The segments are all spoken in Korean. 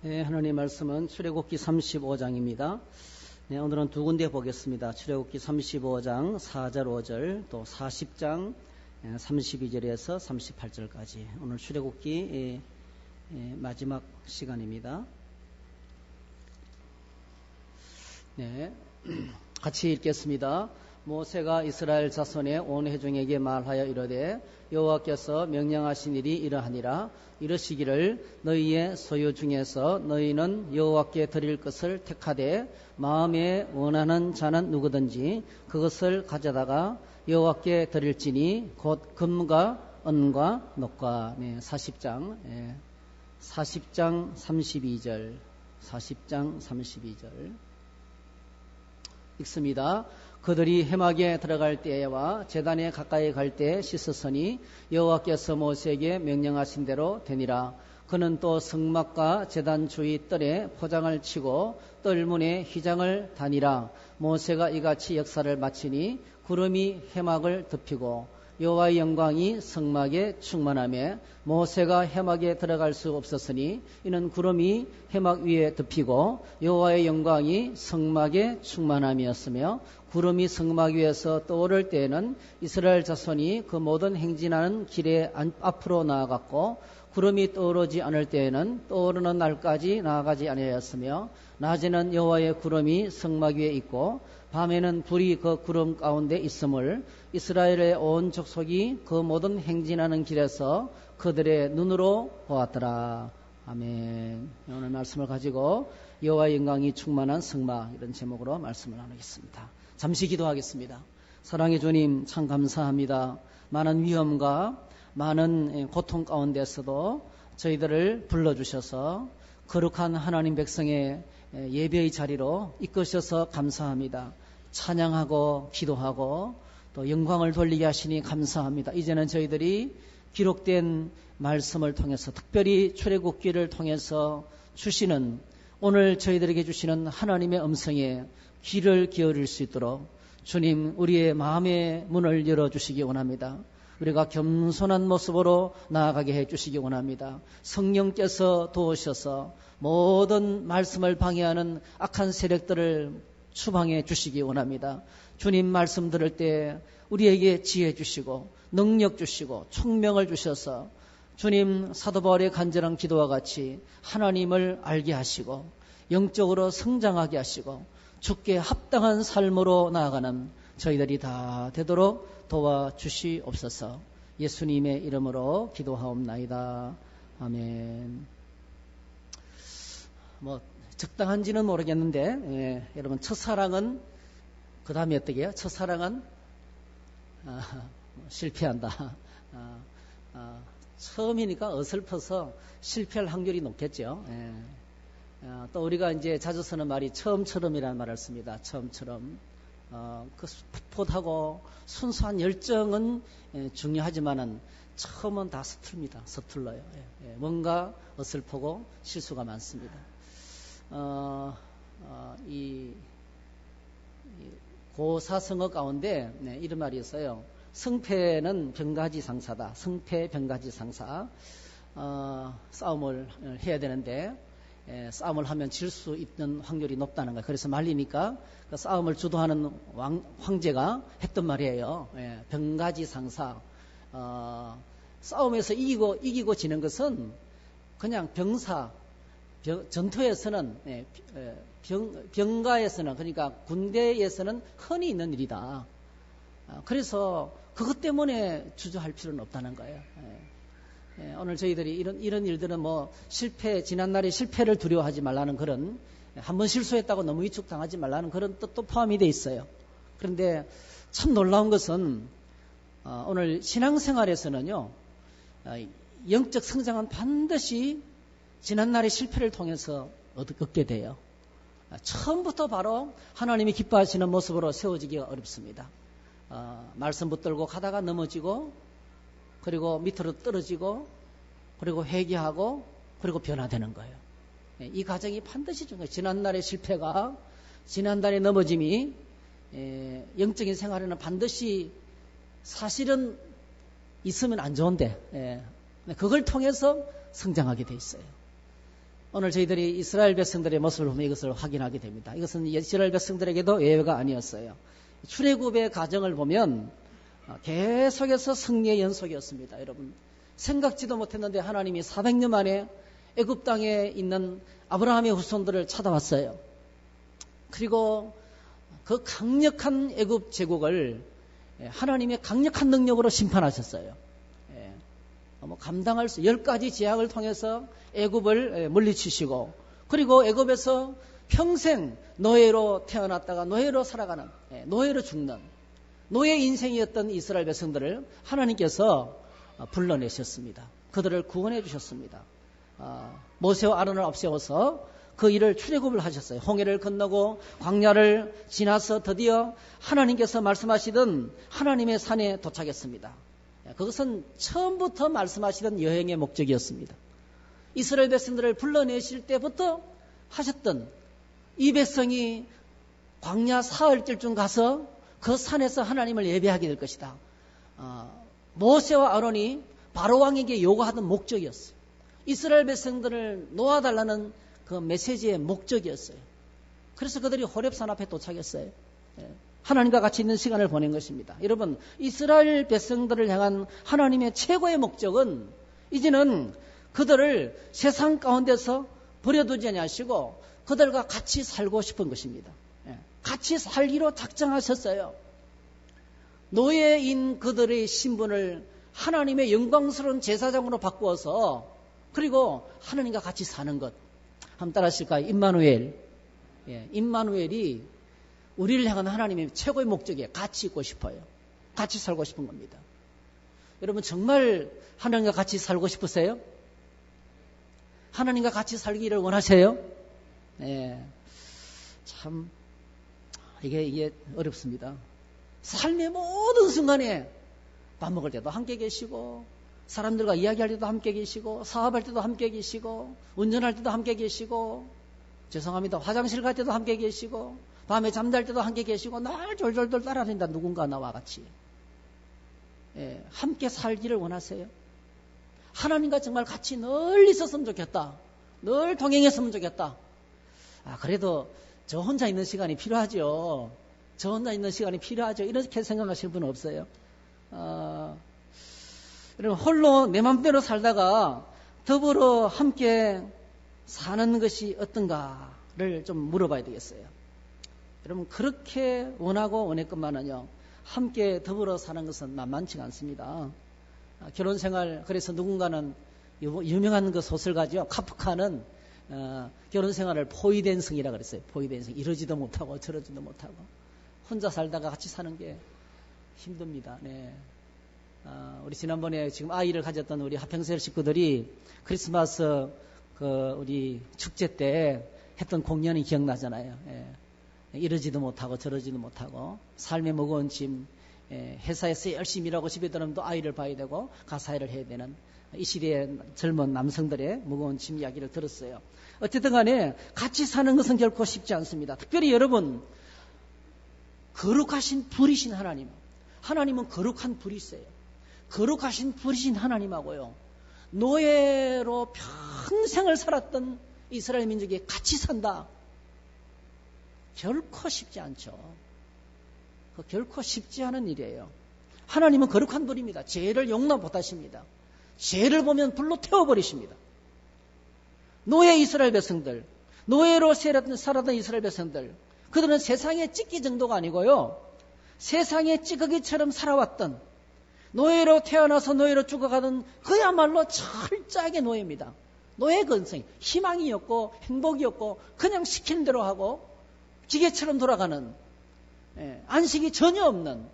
네, 하나님 말씀은 출애굽기 35장입니다. 네, 오늘은 두 군데 보겠습니다. 출애굽기 35장 4절 5절 또 40장 32절에서 38절까지 오늘 출애굽기 마지막 시간입니다. 네, 같이 읽겠습니다. 모세가 이스라엘 자손의 온 회중에게 말하여 이르되 여호와께서 명령하신 일이 이러하니라. 이르시기를 너희의 소유 중에서 너희는 여호와께 드릴 것을 택하되 마음에 원하는 자는 누구든지 그것을 가져다가 여호와께 드릴지니 곧 금과 은과 녹과. 네, 40장 32절 40장 32절 읽습니다. 그들이 회막에 들어갈 때와 제단에 가까이 갈 때 씻었으니 여호와께서 모세에게 명령하신 대로 되니라. 그는 또 성막과 제단 주위 뜰에 포장을 치고 뜰문에 휘장을 다니라. 모세가 이같이 역사를 마치니 구름이 회막을 덮이고 여호와의 영광이 성막에 충만하며 모세가 회막에 들어갈 수 없었으니 이는 구름이 회막 위에 덮이고 여호와의 영광이 성막에 충만함이었으며 구름이 성막 위에서 떠오를 때에는 이스라엘 자손이 그 모든 행진하는 길에 앞으로 나아갔고 구름이 떠오르지 않을 때에는 떠오르는 날까지 나아가지 아니하였으며 낮에는 여호와의 구름이 성막 위에 있고 밤에는 불이 그 구름 가운데 있음을 이스라엘의 온 족속이 그 모든 행진하는 길에서 그들의 눈으로 보았더라. 아멘. 오늘 말씀을 가지고 여호와의 영광이 충만한 성막, 이런 제목으로 말씀을 나누겠습니다. 잠시 기도하겠습니다. 사랑의 주님, 참 감사합니다. 많은 위험과 많은 고통 가운데서도 저희들을 불러주셔서 거룩한 하나님 백성의 예배의 자리로 이끄셔서 감사합니다. 찬양하고 기도하고 또 영광을 돌리게 하시니 감사합니다. 이제는 저희들이 기록된 말씀을 통해서 특별히 출애굽기를 통해서 주시는, 오늘 저희들에게 주시는 하나님의 음성에 귀를 기울일 수 있도록 주님, 우리의 마음의 문을 열어주시기 원합니다. 우리가 겸손한 모습으로 나아가게 해주시기 원합니다. 성령께서 도우셔서 모든 말씀을 방해하는 악한 세력들을 추방해 주시기 원합니다. 주님 말씀 들을 때 우리에게 지혜 주시고 능력 주시고 총명을 주셔서 주님 사도 바울의 간절한 기도와 같이 하나님을 알게 하시고 영적으로 성장하게 하시고 주께 합당한 삶으로 나아가는 저희들이 다 되도록 도와주시옵소서. 예수님의 이름으로 기도하옵나이다. 아멘. 적당한지는 모르겠는데, 여러분, 첫사랑은, 그 다음에 어떻게 해요? 첫사랑은, 실패한다. 처음이니까 어설퍼서 실패할 확률이 높겠죠. 또 우리가 이제 자주 쓰는 말이 처음처럼이라는 말을 씁니다. 처음처럼. 그 풋풋하고 순수한 열정은 중요하지만은 처음은 다 서툴러요. 뭔가 어설프고 실수가 많습니다. 이 고사성어 가운데 이런 말이 있어요. 승패는 병가지상사다. 승패 병가지상사. 싸움을 해야 되는데 싸움을 하면 질 수 있는 확률이 높다는 거예요. 그래서 말리니까 그 싸움을 주도하는 황제가 했던 말이에요. 병가지상사. 싸움에서 이기고 지는 것은 그냥 전투에서는, 병가에서는, 그러니까 군대에서는 흔히 있는 일이다. 그래서 그것 때문에 주저할 필요는 없다는 거예요. 오늘 저희들이 이런 일들은 지난날의 실패를 두려워하지 말라는 그런, 한번 실수했다고 너무 위축당하지 말라는 그런 뜻도 포함이 되어 있어요. 그런데 참 놀라운 것은, 오늘 신앙생활에서는요, 영적 성장은 반드시 지난날의 실패를 통해서 얻게 돼요. 처음부터 바로 하나님이 기뻐하시는 모습으로 세워지기가 어렵습니다. 말씀 붙들고 가다가 넘어지고, 그리고 밑으로 떨어지고, 그리고 회개하고, 그리고 변화되는 거예요. 이 과정이 반드시 중요해요. 지난날의 실패가, 지난날의 넘어짐이 영적인 생활에는 반드시 사실은 있으면 안 좋은데 그걸 통해서 성장하게 돼 있어요. 오늘 저희들이 이스라엘 백성들의 모습을 보면 이것을 확인하게 됩니다. 이것은 이스라엘 백성들에게도 예외가 아니었어요. 출애굽의 과정을 보면 계속해서 승리의 연속이었습니다. 여러분, 생각지도 못했는데 하나님이 400년 만에 애굽 땅에 있는 아브라함의 후손들을 찾아왔어요. 그리고 그 강력한 애굽 제국을 하나님의 강력한 능력으로 심판하셨어요. 감당할 수 10가지 제약을 통해서 애굽을 물리치시고, 그리고 애굽에서 평생 노예로 태어났다가 노예로 살아가는, 노예로 죽는 노예 인생이었던 이스라엘 백성들을 하나님께서 불러내셨습니다. 그들을 구원해 주셨습니다. 모세와 아론을 앞세워서 그 일을 출애굽을 하셨어요. 홍해를 건너고 광야를 지나서 드디어 하나님께서 말씀하시던 하나님의 산에 도착했습니다. 그것은 처음부터 말씀하시던 여행의 목적이었습니다. 이스라엘 백성들을 불러내실 때부터 하셨던, 이 백성이 광야 사흘쯤 가서 그 산에서 하나님을 예배하게 될 것이다. 모세와 아론이 바로 왕에게 요구하던 목적이었어요. 이스라엘 백성들을 놓아달라는 그 메시지의 목적이었어요. 그래서 그들이 호렙산 앞에 도착했어요. 하나님과 같이 있는 시간을 보낸 것입니다. 여러분, 이스라엘 백성들을 향한 하나님의 최고의 목적은 이제는 그들을 세상 가운데서 버려두지 아니하시고 그들과 같이 살고 싶은 것입니다. 같이 살기로 작정하셨어요. 노예인 그들의 신분을 하나님의 영광스러운 제사장으로 바꾸어서, 그리고 하나님과 같이 사는 것. 한번 따라 하실까요? 임마누엘. 임마누엘이 우리를 향한 하나님의 최고의 목적이에요. 같이 있고 싶어요. 같이 살고 싶은 겁니다. 여러분, 정말 하나님과 같이 살고 싶으세요? 하나님과 같이 살기를 원하세요? 참 이게 어렵습니다. 삶의 모든 순간에 밥 먹을 때도 함께 계시고, 사람들과 이야기할 때도 함께 계시고, 사업할 때도 함께 계시고, 운전할 때도 함께 계시고, 죄송합니다, 화장실 갈 때도 함께 계시고, 밤에 잠잘 때도 함께 계시고, 날 졸졸졸 따라다닌다. 누군가 나와 같이 함께 살기를 원하세요? 하나님과 정말 같이 늘 있었으면 좋겠다. 늘 동행했으면 좋겠다. 그래도 저 혼자 있는 시간이 필요하죠. 저 혼자 있는 시간이 필요하죠. 이렇게 생각하실 분은 없어요? 여러분, 홀로 내 맘대로 살다가 더불어 함께 사는 것이 어떤가를 좀 물어봐야 되겠어요. 여러분, 그렇게 원하고 원했건만은요, 함께 더불어 사는 것은 만만치가 않습니다. 결혼 생활, 그래서 누군가는 유명한 그 소설가죠. 카프카는 결혼 생활을 포위된성이라 그랬어요. 포위된성. 이러지도 못하고 저러지도 못하고 혼자 살다가 같이 사는 게 힘듭니다. 우리 지난번에 지금 아이를 가졌던 우리 하평셀 식구들이 크리스마스 우리 축제 때 했던 공연이 기억나잖아요. 이러지도 못하고 저러지도 못하고 삶의 무거운 짐, 회사에서 열심히 일하고 집에 들어오면 또 아이를 봐야 되고 가사일을 해야 되는 이 시대의 젊은 남성들의 무거운 짐 이야기를 들었어요. 어쨌든 간에 같이 사는 것은 결코 쉽지 않습니다. 특별히 여러분, 거룩하신 불이신 하나님, 하나님은 거룩한 불이세요. 거룩하신 불이신 하나님하고요, 노예로 평생을 살았던 이스라엘 민족이 같이 산다. 결코 쉽지 않죠. 결코 쉽지 않은 일이에요. 하나님은 거룩한 불입니다. 죄를 용납 못하십니다. 죄를 보면 불로 태워버리십니다. 노예 이스라엘 백성들, 노예로 살았던 이스라엘 백성들, 그들은 세상의 찌꺼기 정도가 아니고요, 세상의 찌꺼기처럼 살아왔던, 노예로 태어나서 노예로 죽어가던 그야말로 철저하게 노예입니다. 노예 근성, 희망이 없고 행복이 없고 그냥 시키는 대로 하고 기계처럼 돌아가는, 안식이 전혀 없는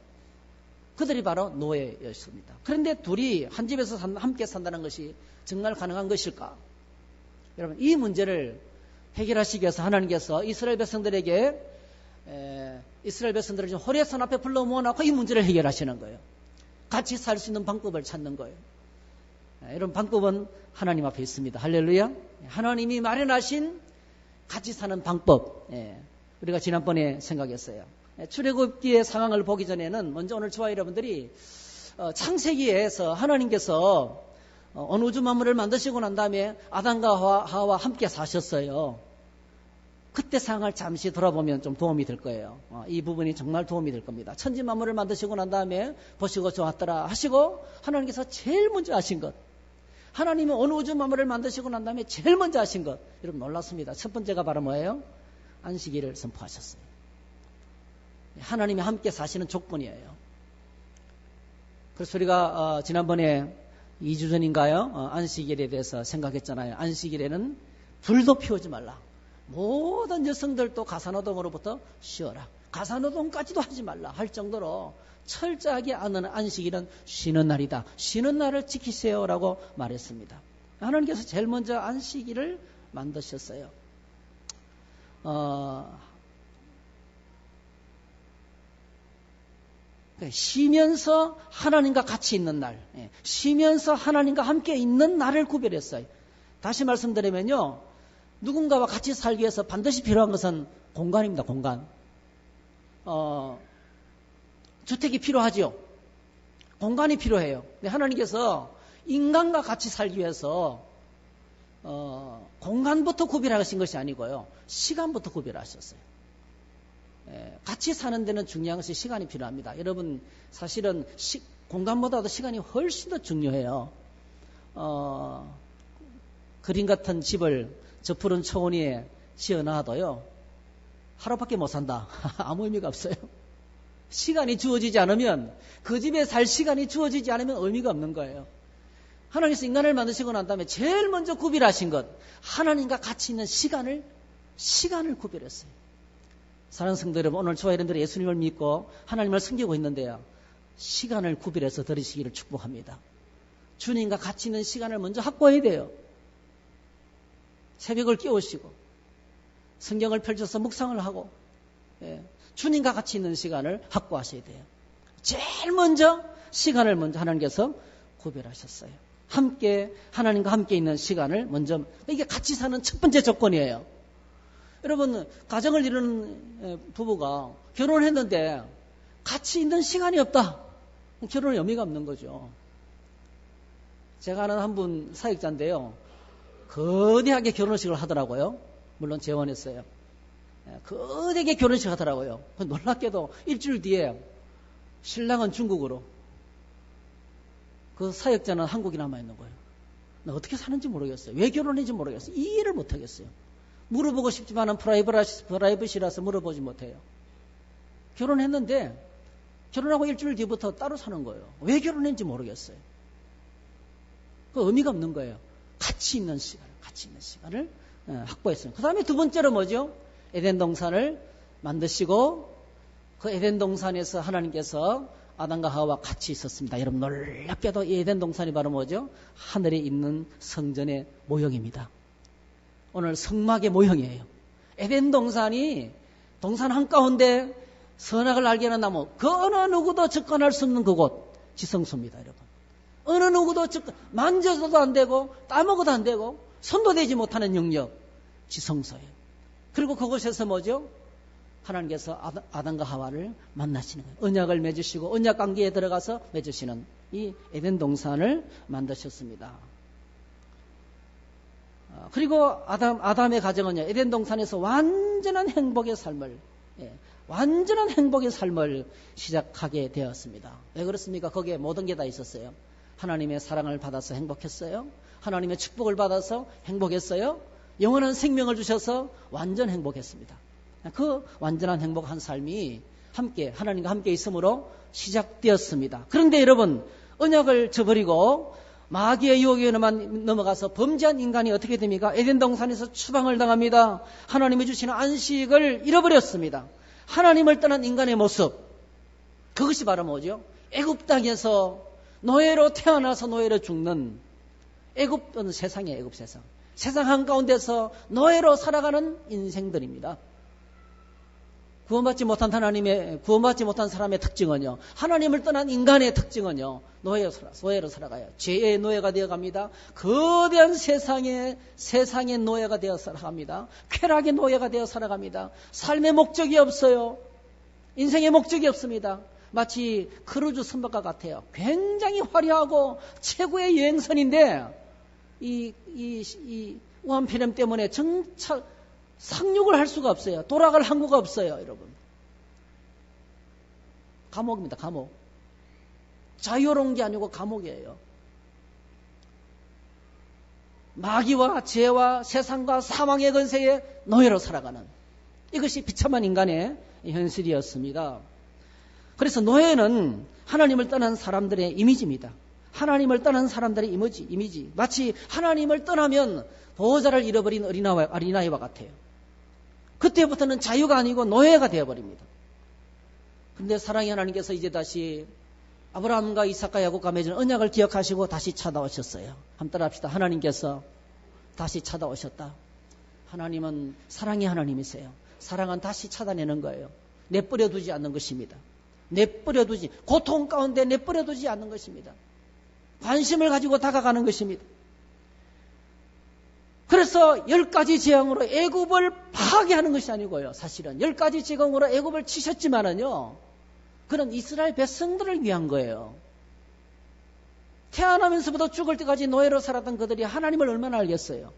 그들이 바로 노예였습니다. 그런데 둘이 한 집에서 함께 산다는 것이 정말 가능한 것일까? 여러분, 이 문제를 해결하시기 위해서 하나님께서 이스라엘 백성들에게 이스라엘 백성들을 지금 호렙산 앞에 불러 모아놓고 이 문제를 해결하시는 거예요. 같이 살 수 있는 방법을 찾는 거예요. 이런 방법은 하나님 앞에 있습니다. 할렐루야. 하나님이 마련하신 같이 사는 방법, 우리가 지난번에 생각했어요. 출애굽기의 상황을 보기 전에는 먼저 오늘 저와 여러분들이 창세기에서 하나님께서 온 우주 만물을 만드시고 난 다음에 아담과 하와와 함께 사셨어요. 그때 상황을 잠시 돌아보면 좀 도움이 될 거예요. 이 부분이 정말 도움이 될 겁니다. 천지 만물을 만드시고 난 다음에 보시고 좋았더라 하시고 하나님께서 제일 먼저 하신 것, 하나님은 온 우주 만물을 만드시고 난 다음에 제일 먼저 하신 것, 여러분 놀랐습니다. 첫 번째가 바로 뭐예요? 안식일을 선포하셨어요. 하나님이 함께 사시는 조건이에요. 그래서 우리가 지난번에 2주 전인가요? 안식일에 대해서 생각했잖아요. 안식일에는 불도 피우지 말라. 모든 여성들도 가사노동으로부터 쉬어라. 가사노동까지도 하지 말라 할 정도로 철저하게 안식일은 쉬는 날이다. 쉬는 날을 지키세요라고 말했습니다. 하나님께서 제일 먼저 안식일을 만드셨어요. 쉬면서 하나님과 같이 있는 날, 쉬면서 하나님과 함께 있는 날을 구별했어요. 다시 말씀드리면요, 누군가와 같이 살기 위해서 반드시 필요한 것은 공간입니다. 공간. 주택이 필요하죠. 공간이 필요해요. 근데 하나님께서 인간과 같이 살기 위해서 공간부터 구별하신 것이 아니고요, 시간부터 구별하셨어요. 같이 사는 데는 중요한 것이 시간이 필요합니다. 여러분, 사실은 공간보다도 시간이 훨씬 더 중요해요. 그림 같은 집을 저 푸른 초원위에 지어놔도요, 하루밖에 못 산다. 아무 의미가 없어요. 시간이 주어지지 않으면, 그 집에 살 시간이 주어지지 않으면 의미가 없는 거예요. 하나님께서 인간을 만드시고 난 다음에 제일 먼저 구별하신 것, 하나님과 같이 있는 시간을 구별했어요. 사랑하는 성도 여러분, 오늘 저와 여러분들이 예수님을 믿고 하나님을 섬기고 있는데요, 시간을 구별해서 드리시기를 축복합니다. 주님과 같이 있는 시간을 먼저 확보해야 돼요. 새벽을 깨우시고 성경을 펼쳐서 묵상을 하고, 주님과 같이 있는 시간을 확보하셔야 돼요. 제일 먼저 시간을 먼저 하나님께서 구별하셨어요. 하나님과 함께 있는 시간을 먼저, 이게 같이 사는 첫 번째 조건이에요. 여러분, 가정을 이루는 부부가 결혼했는데 같이 있는 시간이 없다. 결혼의 의미가 없는 거죠. 제가 아는 한 분 사역자인데요, 거대하게 결혼식을 하더라고요. 물론 재혼했어요. 거대하게 결혼식 하더라고요. 놀랍게도 일주일 뒤에 신랑은 중국으로, 그 사역자는 한국에 남아있는 거예요. 나 어떻게 사는지 모르겠어요. 왜 결혼했는지 모르겠어요. 이해를 못하겠어요. 물어보고 싶지만은 프라이빗이라서 물어보지 못해요. 결혼했는데 결혼하고 일주일 뒤부터 따로 사는 거예요. 왜 결혼했는지 모르겠어요. 그 의미가 없는 거예요. 같이 있는 시간을 확보했습니다. 그 다음에 두 번째로 뭐죠? 에덴 동산을 만드시고, 그 에덴 동산에서 하나님께서 아담과 하와와 같이 있었습니다. 여러분, 놀랍게도 이 에덴 동산이 바로 뭐죠? 하늘에 있는 성전의 모형입니다. 오늘 성막의 모형이에요. 에덴 동산이 동산 한가운데 선악을 알게 하는 나무, 그 어느 누구도 접근할 수 없는 그곳, 지성소입니다. 여러분, 어느 누구도 만져서도 안 되고 따먹어도 안 되고 손도 대지 못하는 영역, 지성소예요. 그리고 그곳에서 뭐죠? 하나님께서 아담과 하와를 만나시는 거예요. 언약을 맺으시고 언약 관계에 들어가서 맺으시는 이 에덴 동산을 만드셨습니다. 그리고 아담의 가정은요, 에덴 동산에서 완전한 행복의 삶을 시작하게 되었습니다. 왜 그렇습니까? 거기에 모든 게 다 있었어요. 하나님의 사랑을 받아서 행복했어요. 하나님의 축복을 받아서 행복했어요. 영원한 생명을 주셔서 완전 행복했습니다. 그 완전한 행복한 삶이 하나님과 함께 있음으로 시작되었습니다. 그런데 여러분, 언약을 저버리고 마귀의 유혹에만 넘어가서 범죄한 인간이 어떻게 됩니까? 에덴 동산에서 추방을 당합니다. 하나님이 주시는 안식을 잃어버렸습니다. 하나님을 떠난 인간의 모습, 그것이 바로 뭐죠? 애굽 땅에서 노예로 태어나서 노예로 죽는, 애굽은 세상이에요. 애굽 세상. 세상 한가운데서 노예로 살아가는 인생들입니다. 구원받지 못한 사람의 특징은요, 하나님을 떠난 인간의 특징은요, 노예로 살아가요. 죄의 노예가 되어갑니다. 거대한 세상의 노예가 되어 살아갑니다. 쾌락의 노예가 되어 살아갑니다. 삶의 목적이 없어요. 인생의 목적이 없습니다. 마치 크루즈 선박과 같아요. 굉장히 화려하고 최고의 여행선인데 이 우한폐렴 때문에 상륙을 할 수가 없어요. 돌아갈 항구가 없어요, 여러분. 감옥입니다, 감옥. 자유로운 게 아니고 감옥이에요. 마귀와 죄와 세상과 사망의 권세에 노예로 살아가는, 이것이 비참한 인간의 현실이었습니다. 그래서 노예는 하나님을 떠난 사람들의 이미지입니다. 하나님을 떠난 사람들의 이미지. 마치 하나님을 떠나면 보호자를 잃어버린 어린아이와 같아요. 그때부터는 자유가 아니고 노예가 되어버립니다. 그런데 사랑의 하나님께서 이제 다시 아브라함과 이삭과 야곱과 맺은 언약을 기억하시고 다시 찾아오셨어요. 한번 따라합시다. 하나님께서 다시 찾아오셨다. 하나님은 사랑의 하나님이세요. 사랑은 다시 찾아내는 거예요. 내버려두지 않는 것입니다. 고통 가운데 내버려두지 않는 것입니다. 관심을 가지고 다가가는 것입니다. 그래서 10가지 재앙으로 애굽을 파괴하는 것이 아니고요. 사실은 10가지 재앙으로 애굽을 치셨지만은요, 그는 이스라엘 백성들을 위한 거예요. 태어나면서부터 죽을 때까지 노예로 살았던 그들이 하나님을 얼마나 알겠어요.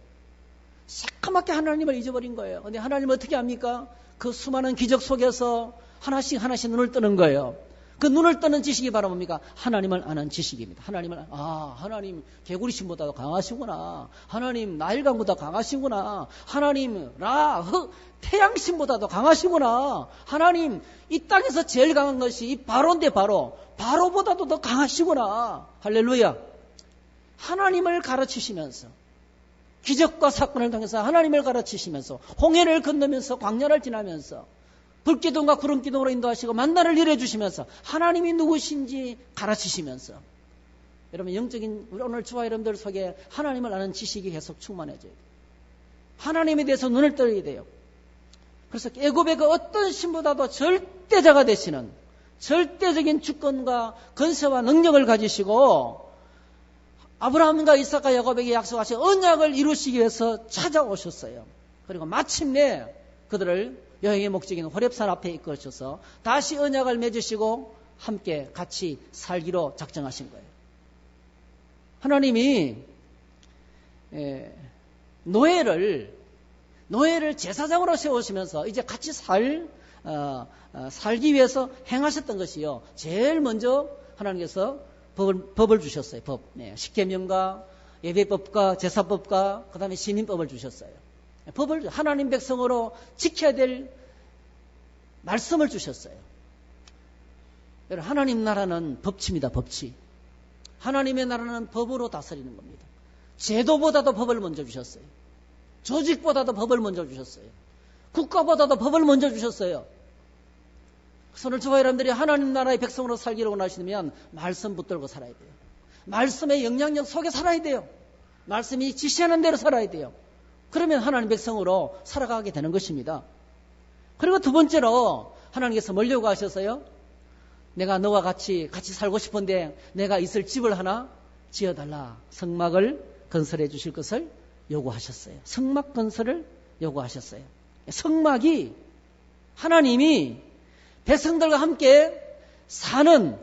새까맣게 하나님을 잊어버린 거예요. 근데 하나님은 어떻게 합니까? 그 수많은 기적 속에서 하나씩 눈을 뜨는 거예요. 그 눈을 뜨는 지식이 바로 뭡니까? 하나님을 아는 지식입니다. 하나님 개구리신보다도 강하시구나. 하나님 나일강보다 강하시구나. 하나님 태양신보다도 강하시구나. 하나님 이 땅에서 제일 강한 것이 이 바로인데 바로보다도 더 강하시구나. 할렐루야. 하나님을 가르치시면서, 기적과 사건을 통해서 하나님을 가르치시면서, 홍해를 건너면서 광야를 지나면서 불기둥과 구름기둥으로 인도하시고 만나를 일해주시면서 하나님이 누구신지 가르치시면서, 여러분 영적인 우리 오늘 주와 여러분들 속에 하나님을 아는 지식이 계속 충만해져야 돼요. 하나님에 대해서 눈을 떠야 돼요. 그래서 애굽의 그 어떤 신보다도 절대자가 되시는 절대적인 주권과 권세와 능력을 가지시고 아브라함과 이삭과 야곱에게 약속하신 언약을 이루시기 위해서 찾아오셨어요. 그리고 마침내 그들을 여행의 목적인 호렙산 앞에 이끌어셔서 다시 언약을 맺으시고 함께 같이 살기로 작정하신 거예요. 하나님이 노예를 제사장으로 세우시면서 이제 같이 살기 위해서 행하셨던 것이요. 제일 먼저 하나님께서 법을 주셨어요. 십계명과 예배법과 제사법과 그 다음에 시민법을 주셨어요. 법을 하나님 백성으로 지켜야 될 말씀을 주셨어요. 여러분, 하나님 나라는 법치입니다. 법치. 하나님의 나라는 법으로 다스리는 겁니다. 제도보다도 법을 먼저 주셨어요. 조직보다도 법을 먼저 주셨어요. 국가보다도 법을 먼저 주셨어요. 그래서 오늘 저와 여러분들이 하나님 나라의 백성으로 살기를 원하시면 말씀 붙들고 살아야 돼요. 말씀의 영향력 속에 살아야 돼요. 말씀이 지시하는 대로 살아야 돼요. 그러면 하나님 백성으로 살아가게 되는 것입니다. 그리고 두 번째로 하나님께서 뭘 요구하셨어요? 내가 너와 같이 살고 싶은데 내가 있을 집을 하나 지어달라. 성막을 건설해 주실 것을 요구하셨어요. 성막 건설을 요구하셨어요. 성막이 하나님이 백성들과 함께 사는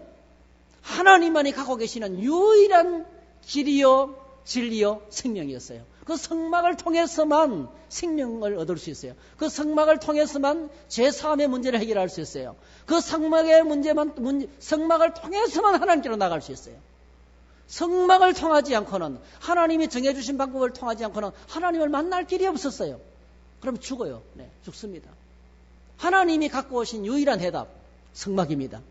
하나님만이 갖고 계시는 유일한 길이요 진리요 생명이었어요. 그 성막을 통해서만 생명을 얻을 수 있어요. 그 성막을 통해서만 죄사함의 문제를 해결할 수 있어요. 그 성막의 성막을 통해서만 하나님께로 나갈 수 있어요. 성막을 통하지 않고는, 하나님이 정해주신 방법을 통하지 않고는 하나님을 만날 길이 없었어요. 그럼 죽어요. 죽습니다. 하나님이 갖고 오신 유일한 해답, 성막입니다.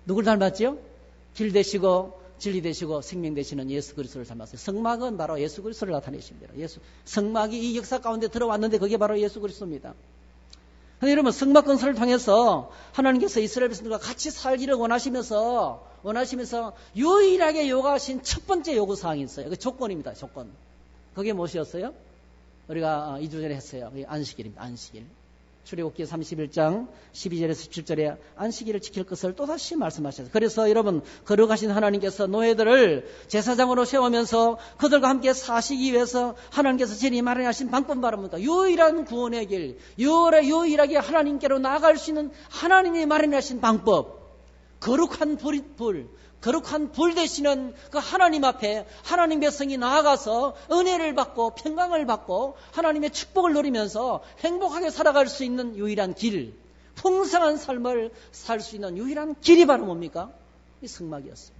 누굴 닮았죠? 길 되시고 진리 되시고 생명 되시는 예수 그리스도를 닮았어요. 성막은 바로 예수 그리스도를 나타내십니다. 성막이 이 역사 가운데 들어왔는데 그게 바로 예수 그리스도입니다. 그런데 여러분, 성막 건설을 통해서 하나님께서 이스라엘 백성들과 같이 살기를 원하시면서 유일하게 요구하신 첫 번째 요구사항이 있어요. 그 조건입니다. 조건. 그게 무엇이었어요? 우리가 2주 전에 했어요. 그게 안식일입니다. 안식일. 출애굽기 31장 12절에서 17절에 안식일을 지킬 것을 또다시 말씀하셨어요. 그래서 여러분, 거룩하신 하나님께서 노예들을 제사장으로 세우면서 그들과 함께 사시기 위해서 하나님께서 제일 마련하신 방법은 바로 뭡니까? 유일한 구원의 길, 유일하게 하나님께로 나아갈 수 있는 하나님이 마련하신 방법, 거룩한 거룩한 불 되시는 그 하나님 앞에 하나님 백성이 나아가서 은혜를 받고 평강을 받고 하나님의 축복을 누리면서 행복하게 살아갈 수 있는 유일한 길, 풍성한 삶을 살 수 있는 유일한 길이 바로 뭡니까? 이 성막이었어요.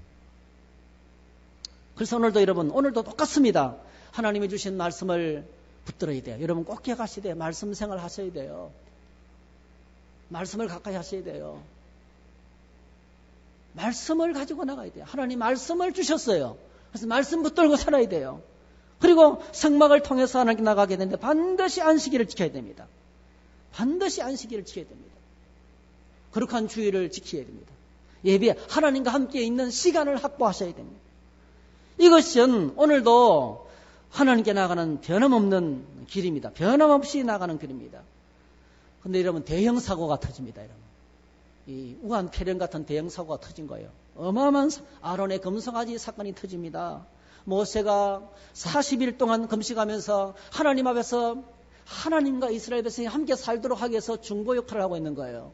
그래서 오늘도 똑같습니다. 하나님이 주신 말씀을 붙들어야 돼요. 여러분 꼭 기억하셔야 돼요. 말씀 생활 하셔야 돼요. 말씀을 가까이 하셔야 돼요. 말씀을 가지고 나가야 돼요. 하나님 말씀을 주셨어요. 그래서 말씀 붙들고 살아야 돼요. 그리고 성막을 통해서 하나님께 나가게 되는데 반드시 안식일을 지켜야 됩니다. 반드시 안식일을 지켜야 됩니다. 거룩한 주일을 지켜야 됩니다. 예배, 하나님과 함께 있는 시간을 확보하셔야 됩니다. 이것은 오늘도 하나님께 나가는 변함없는 길입니다. 변함없이 나가는 길입니다. 근데 여러분 대형 사고가 터집니다. 여러분. 이 우한 폐렴 같은 대형 사고가 터진 거예요. 어마어마한 아론의 금송아지 사건이 터집니다. 모세가 40일 동안 금식하면서 하나님 앞에서 하나님과 이스라엘 백성이 함께 살도록 하기 위해서 중보 역할을 하고 있는 거예요.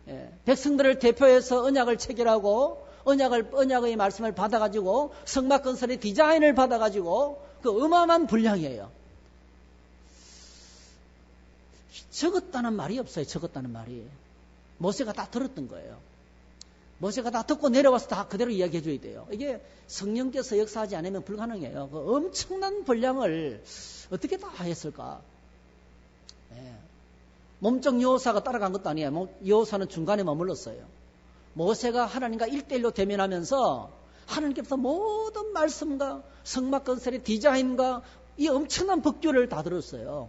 예, 백성들을 대표해서 언약을 체결하고 언약의 말씀을 받아가지고 성막 건설의 디자인을 받아가지고 그 어마어마한 분량이에요. 적었다는 말이 없어요. 적었다는 말이. 모세가 다 들었던 거예요. 모세가 다 듣고 내려와서 다 그대로 이야기해 줘야 돼요. 이게 성령께서 역사하지 않으면 불가능해요. 그 엄청난 분량을 어떻게 다 했을까? 네. 몸종 여호사가 따라간 것도 아니에요. 여호사는 중간에 머물렀어요. 모세가 하나님과 1대1로 대면하면서 하나님께서 모든 말씀과 성막 건설의 디자인과 이 엄청난 법규를 다 들었어요.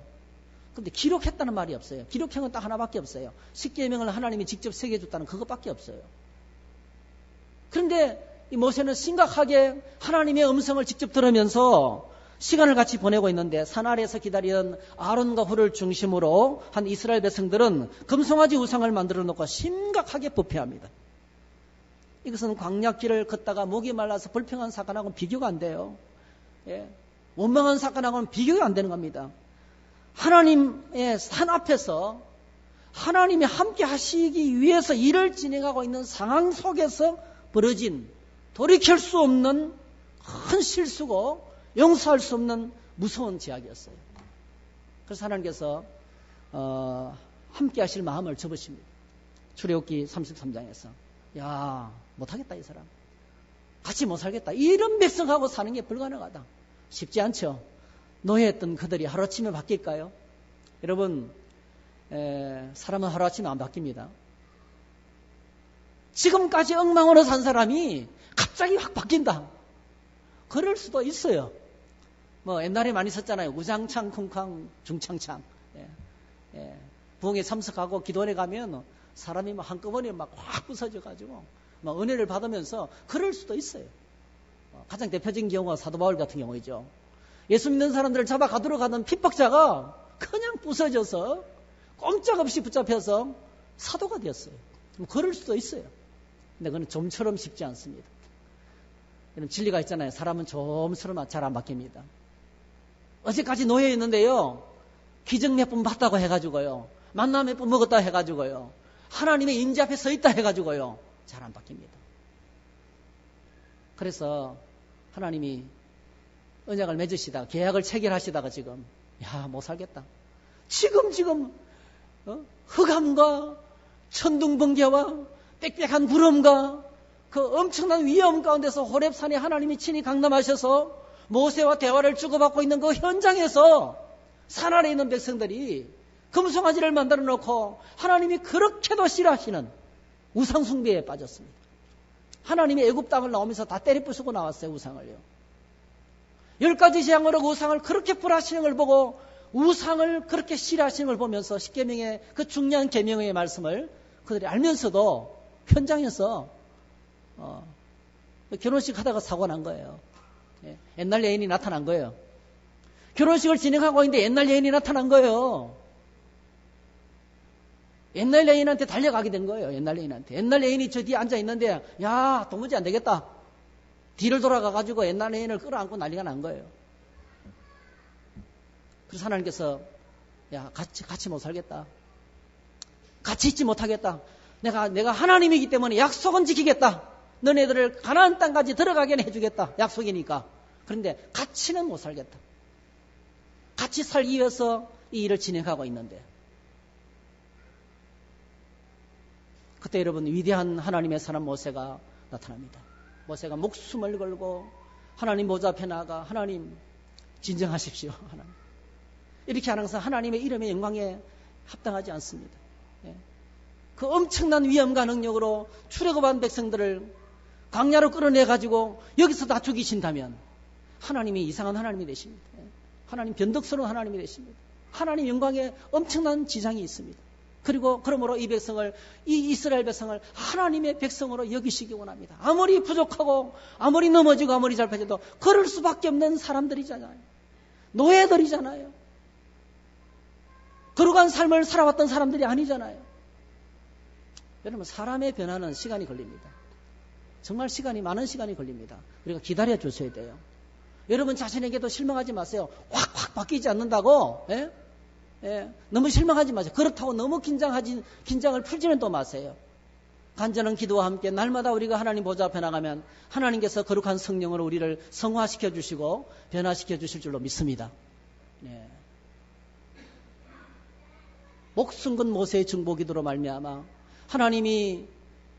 근데 기록했다는 말이 없어요. 기록한 건 딱 하나밖에 없어요. 십계명을 하나님이 직접 새겨줬다는 그것밖에 없어요. 그런데 이 모세는 심각하게 하나님의 음성을 직접 들으면서 시간을 같이 보내고 있는데 산 아래에서 기다리던 아론과 훌을 중심으로 한 이스라엘 백성들은 금송아지 우상을 만들어 놓고 심각하게 부패합니다. 이것은 광야길을 걷다가 목이 말라서 불평한 사건하고는 비교가 안 돼요. 예. 원망한 사건하고는 비교가 안 되는 겁니다. 하나님의 산 앞에서 하나님이 함께 하시기 위해서 일을 진행하고 있는 상황 속에서 벌어진 돌이킬 수 없는 큰 실수고 용서할 수 없는 무서운 죄악이었어요. 그래서 하나님께서 함께 하실 마음을 접으십니다. 출애굽기 33장에서 야 못하겠다 이 사람. 같이 못 살겠다. 이런 백성하고 사는 게 불가능하다. 쉽지 않죠. 노예했던 그들이 하루아침에 바뀔까요? 여러분 사람은 하루아침에 안 바뀝니다. 지금까지 엉망으로 산 사람이 갑자기 확 바뀐다. 그럴 수도 있어요. 뭐 옛날에 많이 썼잖아요. 우장창 쿵쾅 중창창. 부흥에 참석하고 기도원에 가면 사람이 막 한꺼번에 막 확 부서져가지고 막 은혜를 받으면서 그럴 수도 있어요. 가장 대표적인 경우가 사도 바울 같은 경우이죠. 예수 믿는 사람들을 잡아 가두러 가던 핍박자가 그냥 부서져서 꼼짝없이 붙잡혀서 사도가 되었어요. 그럴 수도 있어요. 근데 그건 좀처럼 쉽지 않습니다. 이런 진리가 있잖아요. 사람은 좀처럼 잘 안 바뀝니다. 어제까지 노예였는데요. 기적 몇 번 봤다고 해가지고요. 만나 몇 번 먹었다 해가지고요. 하나님의 임재 앞에 서 있다 해가지고요. 잘 안 바뀝니다. 그래서 하나님이 언약을 맺으시다가 계약을 체결하시다가 지금 못 살겠다. 지금 흑암과 천둥번개와 빽빽한 구름과 그 엄청난 위험 가운데서 호렙산에 하나님이 친히 강림하셔서 모세와 대화를 주고받고 있는 그 현장에서 산 아래에 있는 백성들이 금송아지를 만들어 놓고 하나님이 그렇게도 싫어하시는 우상 숭배에 빠졌습니다. 하나님이 애굽 땅을 나오면서 다 때려 부수고 나왔어요. 우상을요. 10가지 재앙으로 우상을 그렇게 불하시는 걸 보고 우상을 그렇게 싫어하시는 걸 보면서 십계명의 그 중요한 계명의 말씀을 그들이 알면서도 현장에서 결혼식 하다가 사고 난 거예요. 옛날 여인이 나타난 거예요. 결혼식을 진행하고 있는데 옛날 여인이 나타난 거예요. 옛날 여인한테 달려가게 된 거예요. 옛날 여인한테. 옛날 여인이 저 뒤에 앉아 있는데 야 도무지 안 되겠다. 뒤를 돌아가가지고 옛날 여인을 끌어안고 난리가 난 거예요. 그래서 하나님께서 야 같이 못 살겠다. 같이 있지 못하겠다. 내가 하나님이기 때문에 약속은 지키겠다. 너네들을 가나안 땅까지 들어가게 해주겠다. 약속이니까. 그런데 같이는 못 살겠다. 같이 살기 위해서 이 일을 진행하고 있는데, 그때 여러분 위대한 하나님의 사람 모세가 나타납니다. 모세가 목숨을 걸고 하나님 모자 앞에 나가 하나님 진정하십시오. 하나님. 이렇게 하는 것은 하나님의 이름의 영광에 합당하지 않습니다. 그 엄청난 위엄과 능력으로 출애굽한 백성들을 광야로 끌어내가지고 여기서 다 죽이신다면 하나님이 이상한 하나님이 되십니다. 하나님 변덕스러운 하나님이 되십니다. 하나님 영광에 엄청난 지장이 있습니다. 그리고 그러므로 이 백성을, 이 이스라엘 백성을 하나님의 백성으로 여기시기 원합니다. 아무리 부족하고 아무리 넘어지고 아무리 잘못해도 그럴 수밖에 없는 사람들이잖아요. 노예들이잖아요. 거룩한 삶을 살아왔던 사람들이 아니잖아요. 여러분, 사람의 변화는 시간이 걸립니다. 정말 많은 시간이 걸립니다. 그리고 기다려 주셔야 돼요. 여러분 자신에게도 실망하지 마세요. 확 바뀌지 않는다고, 너무 실망하지 마세요. 그렇다고 너무 긴장을 풀지는 또 마세요. 간절한 기도와 함께 날마다 우리가 하나님 보좌 앞에 나가면 하나님께서 거룩한 성령으로 우리를 성화시켜 주시고 변화시켜 주실 줄로 믿습니다. 목숨 건 모세의 중보기도로 말미암아 하나님이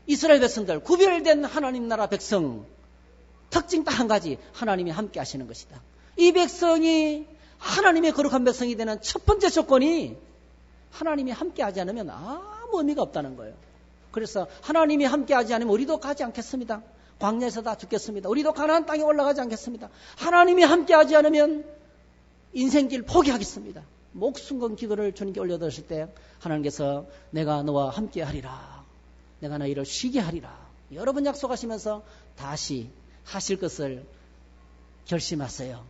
이스라엘 백성들, 구별된 하나님 나라 백성, 특징 딱 한 가지, 하나님이 함께 하시는 것이다. 이 백성이 하나님의 거룩한 백성이 되는 첫 번째 조건이 하나님이 함께 하지 않으면 아무 의미가 없다는 거예요. 그래서 하나님이 함께 하지 않으면 우리도 가지 않겠습니다. 광야에서 다 죽겠습니다. 우리도 가나안 땅에 올라가지 않겠습니다. 하나님이 함께 하지 않으면 인생길 포기하겠습니다. 목숨 건 기도를 주님께 올려드렸을 때 하나님께서 내가 너와 함께 하리라, 내가 너희를 쉬게 하리라, 여러 번 약속하시면서 다시 하실 것을 결심하세요.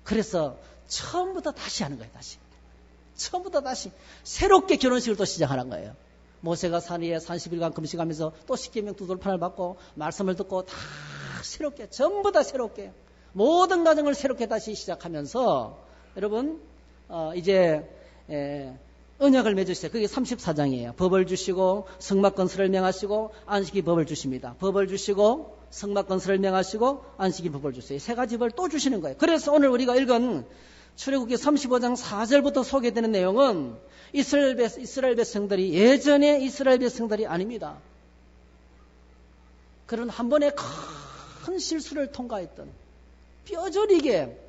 그래서 처음부터 다시 하는 거예요. 처음부터 다시 새롭게 결혼식을 또 시작하는 거예요. 모세가 산 위에 30일간 금식하면서 또 십계명 두 돌판을 받고 말씀을 듣고 다 새롭게, 전부 다 새롭게, 모든 과정을 새롭게 다시 시작하면서 여러분 이제 언약을 맺으시죠. 그게 34장이에요. 법을 주시고 성막 건설을 명하시고 안식일 법을 주십니다. 법을 주시고 성막 건설을 명하시고 안식일 법을 주세요. 세 가지 법을 또 주시는 거예요. 그래서 오늘 우리가 읽은 출애굽기 35장 4절부터 소개되는 내용은 이스라엘 백성들이 예전의 이스라엘 백성들이 아닙니다. 그런 한 번의 큰 실수를 통과했던, 뼈저리게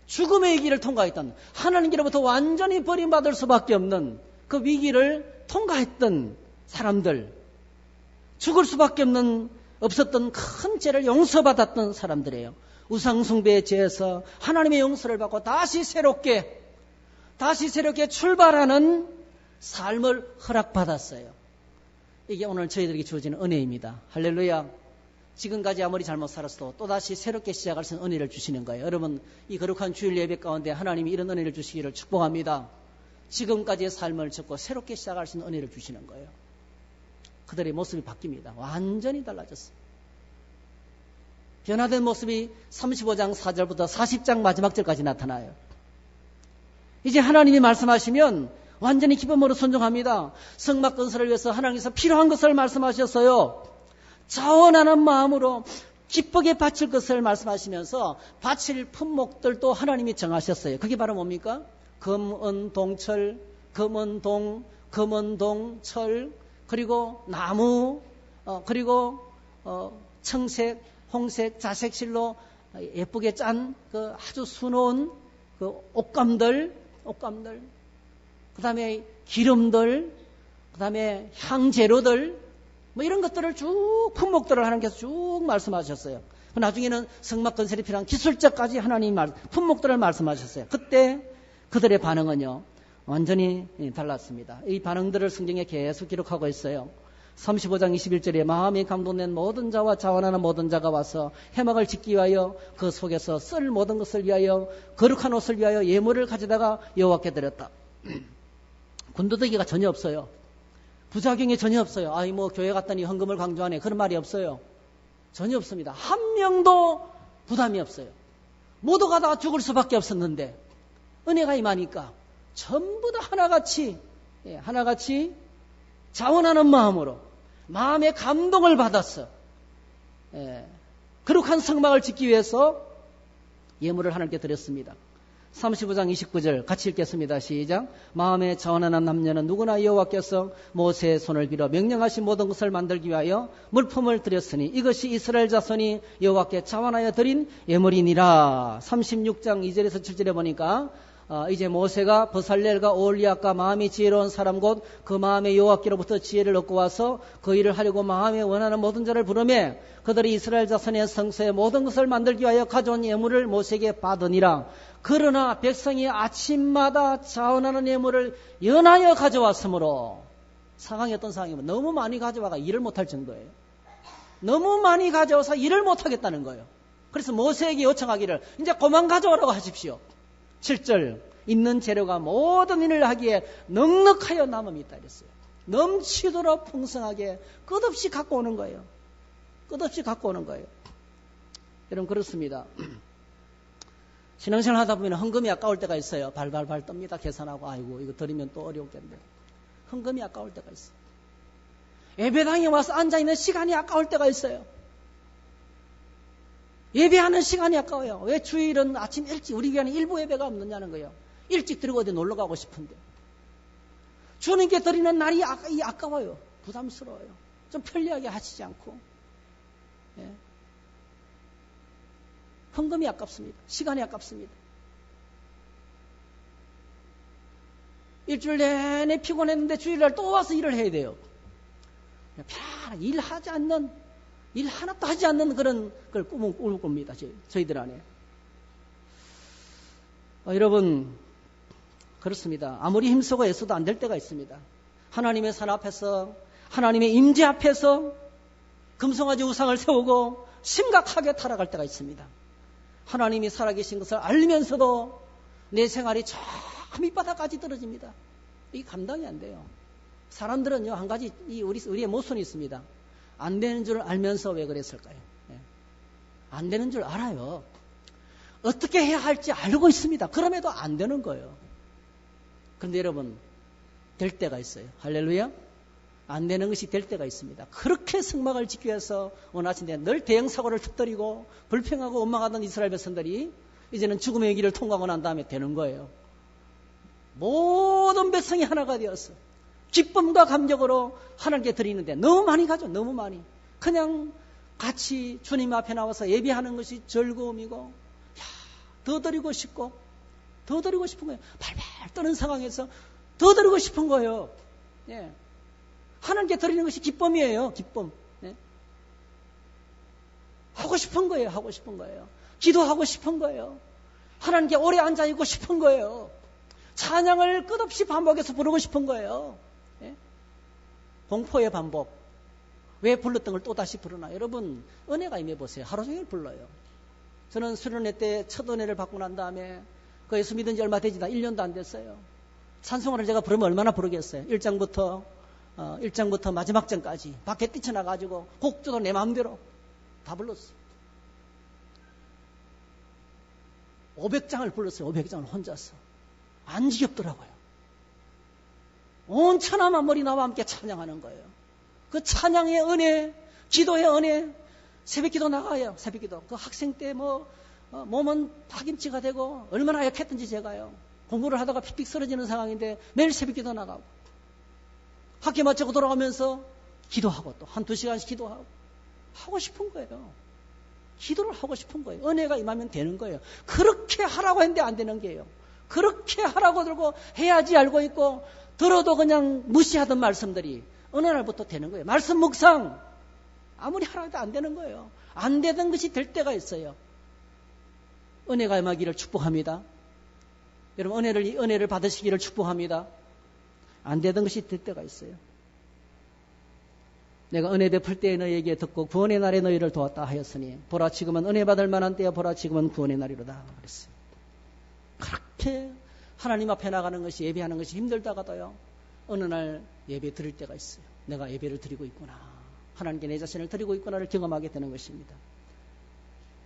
죽음의 위기를 통과했던, 하나님께로부터 완전히 버림받을 수밖에 없는 그 위기를 통과했던 사람들, 죽을 수밖에 없었던 큰 죄를 용서받았던 사람들이에요. 우상숭배의 죄에서 하나님의 용서를 받고 다시 새롭게 출발하는 삶을 허락받았어요. 이게 오늘 저희들에게 주어지는 은혜입니다. 할렐루야. 지금까지 아무리 잘못 살았어도 또다시 새롭게 시작할 수 있는 은혜를 주시는 거예요. 여러분, 이 거룩한 주일 예배 가운데 하나님이 이런 은혜를 주시기를 축복합니다. 지금까지의 삶을 접고 새롭게 시작할 수 있는 은혜를 주시는 거예요. 그들의 모습이 바뀝니다. 완전히 달라졌어요. 변화된 모습이 35장 4절부터 40장 마지막 절까지 나타나요. 이제 하나님이 말씀하시면 완전히 기쁨으로 순종합니다. 성막 건설을 위해서 하나님께서 필요한 것을 말씀하셨어요. 자원하는 마음으로 기쁘게 바칠 것을 말씀하시면서 바칠 품목들도 하나님이 정하셨어요. 그게 바로 뭡니까? 금, 은, 동철, 금은 철, 그리고 나무, 그리고 청색, 홍색, 자색실로 예쁘게 짠 그 아주 수놓은 그 옷감들, 그 다음에 기름들, 그 다음에 향재료들, 뭐 이런 것들을 쭉 품목들을 하나님께서 쭉 말씀하셨어요. 나중에는 성막 건설이 필요한 기술적까지 하나님 품목들을 말씀하셨어요. 그때 그들의 반응은요 완전히 달랐습니다. 이 반응들을 성경에 계속 기록하고 있어요. 35장 21절에 마음이 감동된 모든 자와 자원하는 모든 자가 와서 회막을 짓기 위하여 그 속에서 쓸 모든 것을 위하여 거룩한 옷을 위하여 예물을 가져다가 여호와께 드렸다. 군더더기가 전혀 없어요. 부작용이 전혀 없어요. 뭐 교회 갔더니 헌금을 강조하네, 그런 말이 없어요. 전혀 없습니다. 한 명도 부담이 없어요. 모두가 다 죽을 수밖에 없었는데 은혜가 임하니까 전부 다 하나같이 자원하는 마음으로 마음의 감동을 받았어. 거룩한 성막을 짓기 위해서 예물을 하나님께 드렸습니다. 35장 29절 같이 읽겠습니다. 시작. 마음에 자원하는 남녀는 누구나 여호와께서 모세의 손을 빌어 명령하신 모든 것을 만들기 위하여 물품을 드렸으니 이것이 이스라엘 자손이 여호와께 자원하여 드린 예물이니라. 36장 2절에서 7절에 보니까 이제 모세가 버살렐과 오홀리압과 마음이 지혜로운 사람 곧 그 마음에 여호와께로부터 지혜를 얻고 와서 그 일을 하려고 마음에 원하는 모든 자를 부르매 그들이 이스라엘 자손의 성소에 모든 것을 만들기 위하여 가져온 예물을 모세에게 받으니라. 그러나 백성이 아침마다 자원하는 예물을 연하여 가져왔으므로 상황이 어떤 상황이면 너무 많이 가져와가 일을 못할 정도예요. 너무 많이 가져와서 일을 못하겠다는 거예요. 그래서 모세에게 요청하기를 이제 그만 가져오라고 하십시오. 7절 있는 재료가 모든 일을 하기에 넉넉하여 남음이 있다 이랬어요. 넘치도록 풍성하게 끝없이 갖고 오는 거예요. 끝없이 갖고 오는 거예요. 여러분 그렇습니다. 신앙생활 하다 보면 헌금이 아까울 때가 있어요. 발발발 떱니다. 계산하고 아이고 이거 드리면 또 어려웠겠는데 헌금이 아까울 때가 있어요. 예배당에 와서 앉아있는 시간이 아까울 때가 있어요. 예배하는 시간이 아까워요. 왜 주일은 아침 일찍 우리 교회는 일부 예배가 없느냐는 거예요. 일찍 들고 어디 놀러 가고 싶은데 주님께 드리는 날이 아까워요. 부담스러워요. 좀 편리하게 하시지 않고 헌금이 아깝습니다. 시간이 아깝습니다. 일주일 내내 피곤했는데 주일날 또 와서 일을 해야 돼요. 편안하게 일하지 않는 일 하나도 하지 않는 그런 걸 꿈을 꿉니다. 저희들 안에. 여러분 그렇습니다. 아무리 힘쓰고 애써도 안 될 때가 있습니다. 하나님의 산 앞에서 하나님의 임재 앞에서 금송아지 우상을 세우고 심각하게 타락할 때가 있습니다. 하나님이 살아계신 것을 알면서도 내 생활이 저 밑바닥까지 떨어집니다. 이게 감당이 안 돼요. 사람들은요 한 가지 우리의 모순이 있습니다. 안 되는 줄 알면서 왜 그랬을까요? 안 되는 줄 알아요. 어떻게 해야 할지 알고 있습니다. 그럼에도 안 되는 거예요. 그런데 여러분 될 때가 있어요. 할렐루야. 안 되는 것이 될 때가 있습니다. 그렇게 성막을 짓기 위해서 원하신데 늘 대형사고를 터뜨리고 불평하고 원망하던 이스라엘 백성들이 이제는 죽음의 길을 통과하고 난 다음에 되는 거예요. 모든 백성이 하나가 되었어. 기쁨과 감격으로 하나님께 드리는데 너무 많이 가죠. 너무 많이. 그냥 같이 주님 앞에 나와서 예배하는 것이 즐거움이고 더 드리고 싶고 더 드리고 싶은 거예요. 발발 떠는 상황에서 더 드리고 싶은 거예요. 예. 하나님께 드리는 것이 기쁨이에요. 기쁨. 예. 하고 싶은 거예요. 하고 싶은 거예요. 기도하고 싶은 거예요. 하나님께 오래 앉아있고 싶은 거예요. 찬양을 끝없이 반복해서 부르고 싶은 거예요. 예? 공포의 반복. 왜 불렀던 걸 또다시 부르나? 여러분 은혜가 임해보세요. 하루 종일 불러요. 저는 수련회 때 첫 은혜를 받고 난 다음에 그 예수 믿은 지 얼마 되지도 1년도 안 됐어요. 찬송을 제가 부르면 얼마나 부르겠어요. 1장부터 마지막 장까지 밖에 뛰쳐나가지고 곡조도 내 마음대로 다 불렀어요. 500장을 불렀어요. 500장을 혼자서. 안 지겹더라고요. 온 천하 만물이 나와 함께 찬양하는 거예요. 그 찬양의 은혜, 기도의 은혜, 새벽기도 나가요. 새벽기도. 그 학생 때 몸은 파김치가 되고 얼마나 약했던지 제가요. 공부를 하다가 픽픽 쓰러지는 상황인데 매일 새벽기도 나가고 학교 마치고 돌아가면서 기도하고 또 한두 시간씩 기도하고 하고 싶은 거예요. 기도를 하고 싶은 거예요. 은혜가 임하면 되는 거예요. 그렇게 하라고 했는데 안 되는 게예요. 그렇게 하라고 들고 해야지 알고 있고 들어도 그냥 무시하던 말씀들이 어느 날부터 되는 거예요. 말씀 묵상 아무리 하라고 해도 안 되는 거예요. 안 되던 것이 될 때가 있어요. 은혜가 임하기를 축복합니다. 여러분 은혜를 받으시기를 축복합니다. 안 되던 것이 될 때가 있어요. 내가 은혜 베풀 때에 너희에게 듣고 구원의 날에 너희를 도왔다 하였으니 보라 지금은 은혜 받을 만한 때야 보라 지금은 구원의 날이로다 그랬어요. 그렇게 하나님 앞에 나가는 것이 예배하는 것이 힘들다가도요 어느 날 예배 드릴 때가 있어요. 내가 예배를 드리고 있구나. 하나님께 내 자신을 드리고 있구나를 경험하게 되는 것입니다.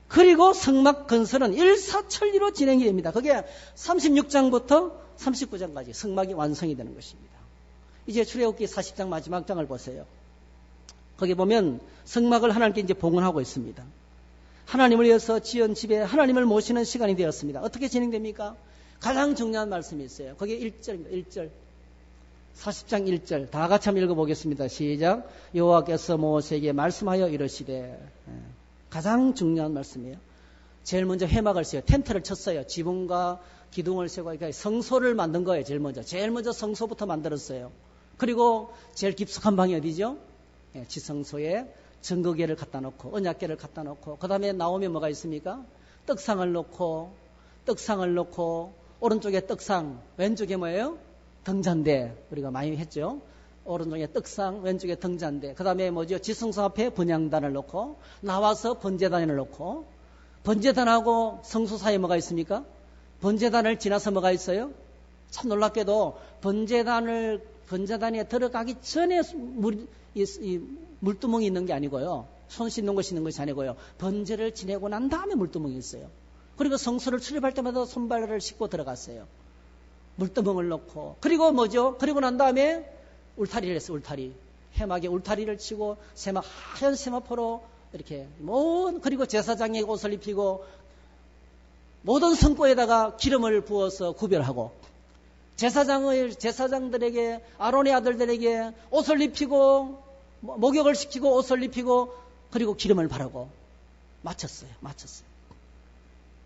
그리고 성막 건설은 일사천리로 진행이 됩니다. 그게 36장부터 39장까지 성막이 완성이 되는 것입니다. 이제 출애굽기 40장 마지막 장을 보세요. 거기 보면 성막을 하나님께 이제 봉헌하고 있습니다. 하나님을 위해서 지은 집에 하나님을 모시는 시간이 되었습니다. 어떻게 진행됩니까? 가장 중요한 말씀이 있어요. 거기에 1절입니다. 1절. 40장 1절. 다 같이 한번 읽어보겠습니다. 시작. 여호와께서 모세에게 말씀하여 이르시되. 가장 중요한 말씀이에요. 제일 먼저 회막을 세요. 텐트를 쳤어요. 지붕과 기둥을 세고 성소를 만든 거예요. 제일 먼저 성소부터 만들었어요. 그리고 제일 깊숙한 방이 어디죠? 지성소에 증거궤를 갖다 놓고 언약궤를 갖다 놓고 그 다음에 나오면 뭐가 있습니까? 떡상을 놓고 오른쪽에 떡상, 왼쪽에 뭐예요? 등잔대. 우리가 많이 했죠. 오른쪽에 떡상, 왼쪽에 등잔대. 그 다음에 뭐죠? 지성소 앞에 번향단을 놓고 나와서 번제단을 놓고 번제단하고 성소 사이에 뭐가 있습니까? 번제단을 지나서 뭐가 있어요? 참 놀랍게도 번제단에 들어가기 전에 물두멍이 있는 게 아니고요. 손 씻는 것이 있는 것이 아니고요. 번제를 지내고 난 다음에 물두멍이 있어요. 그리고 성소를 출입할 때마다 손발을 씻고 들어갔어요. 물두멍을 넣고. 그리고 뭐죠? 그리고 난 다음에 울타리를 했어요. 울타리. 해막에 울타리를 치고 하얀 세마포로 이렇게 그리고 제사장의 옷을 입히고 모든 성고에다가 기름을 부어서 구별하고 제사장들에게 아론의 아들들에게 옷을 입히고 목욕을 시키고 옷을 입히고 그리고 기름을 바르고 마쳤어요.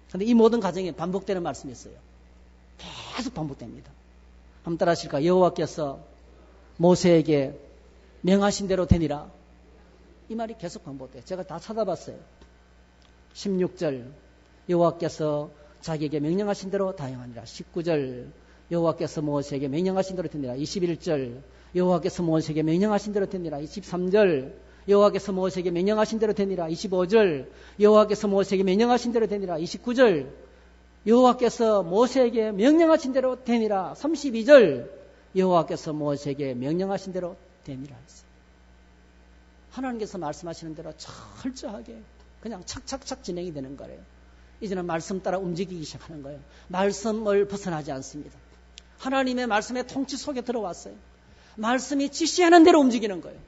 그런데 이 모든 과정에 반복되는 말씀이 있어요. 계속 반복됩니다. 한번 따라 하실까요? 여호와께서 모세에게 명하신 대로 되니라. 이 말이 계속 반복돼요. 제가 다 찾아봤어요. 16절 여호와께서 자기에게 명령하신 대로 다 행하니라. 19절 여호와께서 모세에게 명령하신 대로 되니라. 21절 여호와께서 모세에게 명령하신 대로 되니라. 23절 여호와께서 모세에게 명령하신 대로 되니라. 25절 여호와께서 모세에게 명령하신 대로 되니라. 29절 여호와께서 모세에게 명령하신 대로 되니라. 32절 여호와께서 모세에게 명령하신 대로 되니라. 하나님께서 말씀하시는 대로 철저하게 그냥 착착착 진행이 되는 거예요. 이제는 말씀 따라 움직이기 시작하는 거예요. 말씀을 벗어나지 않습니다. 하나님의 말씀의 통치 속에 들어왔어요. 말씀이 지시하는 대로 움직이는 거예요.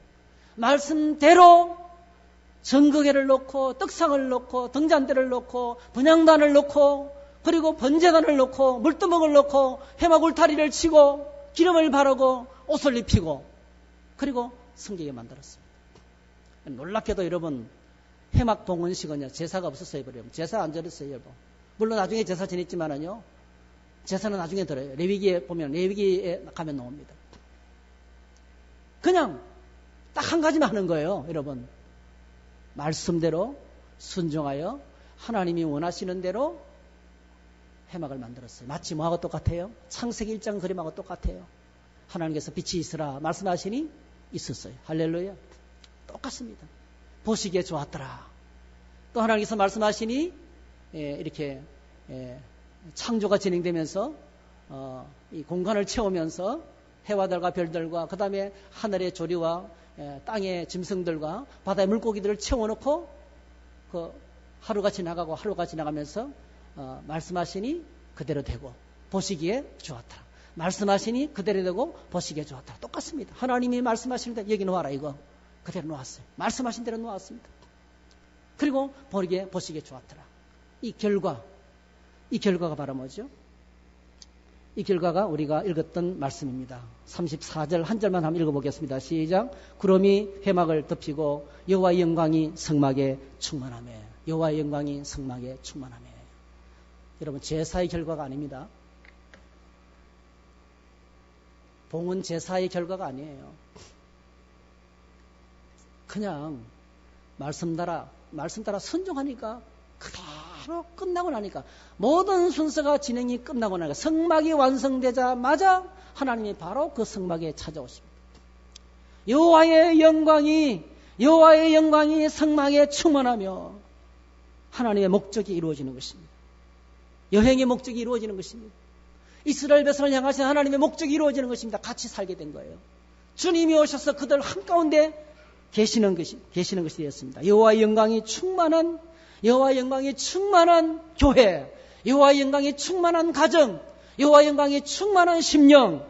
말씀대로 증거궤를 놓고 떡상을 놓고 등잔대를 놓고 분향단을 놓고 그리고 번제단을 놓고 물두멍을 놓고 해막 울타리를 치고 기름을 바르고 옷을 입히고 그리고 성경에 만들었습니다. 놀랍게도 여러분 해막 봉헌식은요 제사가 없었어요. 여러분. 제사 안 드렸어요. 여러분. 물론 나중에 제사 지냈지만은요 제사는 나중에 들어요. 레위기에 보면 레위기에 가면 나옵니다. 그냥 딱 한 가지만 하는 거예요. 여러분. 말씀대로 순종하여 하나님이 원하시는 대로 해막을 만들었어요. 마치 뭐하고 똑같아요? 창세기 1장 그림하고 똑같아요. 하나님께서 빛이 있으라 말씀하시니 있었어요. 할렐루야. 똑같습니다. 보시기에 좋았더라. 또 하나님께서 말씀하시니 이렇게 창조가 진행되면서 이 공간을 채우면서 해와 달과 별들과 그 다음에 하늘의 조류와 땅의 짐승들과 바다의 물고기들을 채워놓고 그 하루가 지나가고 하루가 지나가면서 말씀하시니 그대로 되고 보시기에 좋았더라. 말씀하시니 그대로 되고 보시기에 좋았더라. 똑같습니다. 하나님이 말씀하시는데 여기 놓아라 이거. 그대로 놓았어요. 말씀하신 대로 놓았습니다. 그리고 보시기에 좋았더라. 이 결과가 바로 뭐죠? 이 결과가 우리가 읽었던 말씀입니다. 34절 한 절만 한번 읽어보겠습니다. 시작. 구름이 회막을 덮이고 여호와의 영광이 성막에 충만하며 여호와의 영광이 성막에 충만하며. 여러분 제사의 결과가 아닙니다. 봉헌 제사의 결과가 아니에요. 그냥 말씀 따라 순종하니까 그대로 끝나고 나니까 모든 순서가 진행이 끝나고 나니까 성막이 완성되자마자 하나님이 바로 그 성막에 찾아오십니다. 여호와의 영광이 성막에 충만하며 하나님의 목적이 이루어지는 것입니다. 여행의 목적이 이루어지는 것입니다. 이스라엘 백성을 향하신 하나님의 목적이 이루어지는 것입니다. 같이 살게 된 거예요. 주님이 오셔서 그들 한가운데 계시는 것이 되었습니다. 여호와의 영광이 충만한 교회, 여호와의 영광이 충만한 가정, 여호와의 영광이 충만한 심령.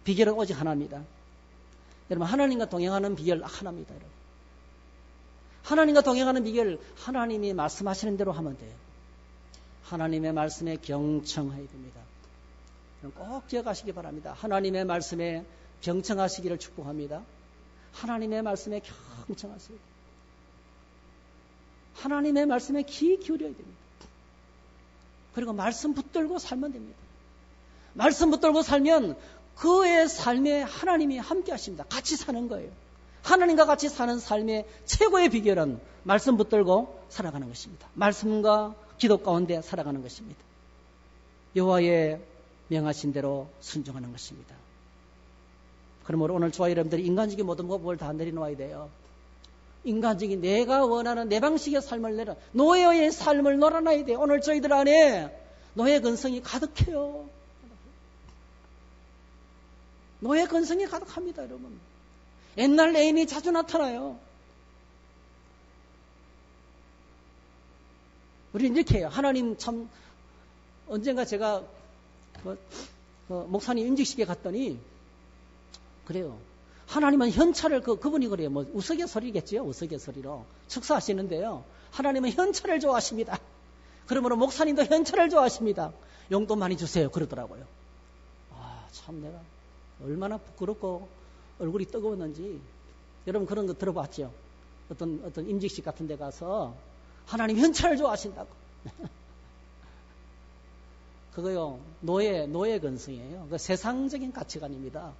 비결은 오직 하나입니다. 여러분, 하나님과 동행하는 비결 하나입니다. 여러분. 하나님과 동행하는 비결, 하나님이 말씀하시는 대로 하면 돼요. 하나님의 말씀에 경청해야 됩니다. 꼭 기억하시기 바랍니다. 하나님의 말씀에 경청하시기를 축복합니다. 하나님의 말씀에 경청하세요. 하나님의 말씀에 귀 기울여야 됩니다. 그리고 말씀 붙들고 살면 됩니다. 말씀 붙들고 살면 그의 삶에 하나님이 함께 하십니다. 같이 사는 거예요. 하나님과 같이 사는 삶의 최고의 비결은 말씀 붙들고 살아가는 것입니다. 말씀과 기도 가운데 살아가는 것입니다. 여호와의 명하신 대로 순종하는 것입니다. 그러므로 오늘 저와 여러분들이 인간적인 모든 법을 다 내려놓아야 돼요. 인간적인 내가 원하는 내 방식의 삶을 내려 노예의 삶을 놀아놔야 돼요. 오늘 저희들 안에 노예 근성이 가득해요. 노예 근성이 가득합니다, 여러분. 옛날 애인이 자주 나타나요. 우리는 이렇게 해요. 하나님 참, 언젠가 제가 목사님 임직식에 갔더니 그래요. 하나님은 현찰을 그분이 그래요. 뭐 우스갯소리겠지요. 우스갯소리로 축사하시는데요. 하나님은 현찰을 좋아하십니다. 그러므로 목사님도 현찰을 좋아하십니다. 용돈 많이 주세요. 그러더라고요. 아, 참 내가 얼마나 부끄럽고 얼굴이 뜨거웠는지. 여러분 그런 거 들어봤죠? 어떤 임직식 같은 데 가서 하나님 현찰을 좋아하신다고. 그거요. 노예 근성이에요. 그 세상적인 가치관입니다.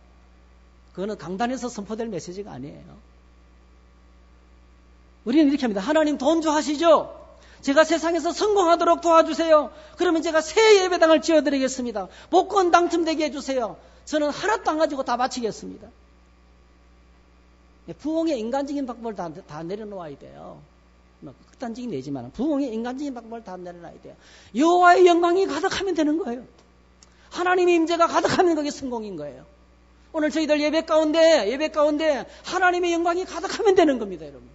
그거는 강단에서 선포될 메시지가 아니에요. 우리는 이렇게 합니다. 하나님 돈 좋아하시죠? 제가 세상에서 성공하도록 도와주세요. 그러면 제가 새 예배당을 지어드리겠습니다. 복권 당첨되게 해주세요. 저는 하나도 안 가지고 다 바치겠습니다. 부흥의 인간적인 방법을 다 내려놓아야 돼요. 극단적인 내지만 부흥의 인간적인 방법을 다 내려놔야 돼요. 여호와의 영광이 가득하면 되는 거예요. 하나님의 임재가 가득하면 그게 성공인 거예요. 오늘 저희들 예배 가운데 하나님의 영광이 가득하면 되는 겁니다, 여러분.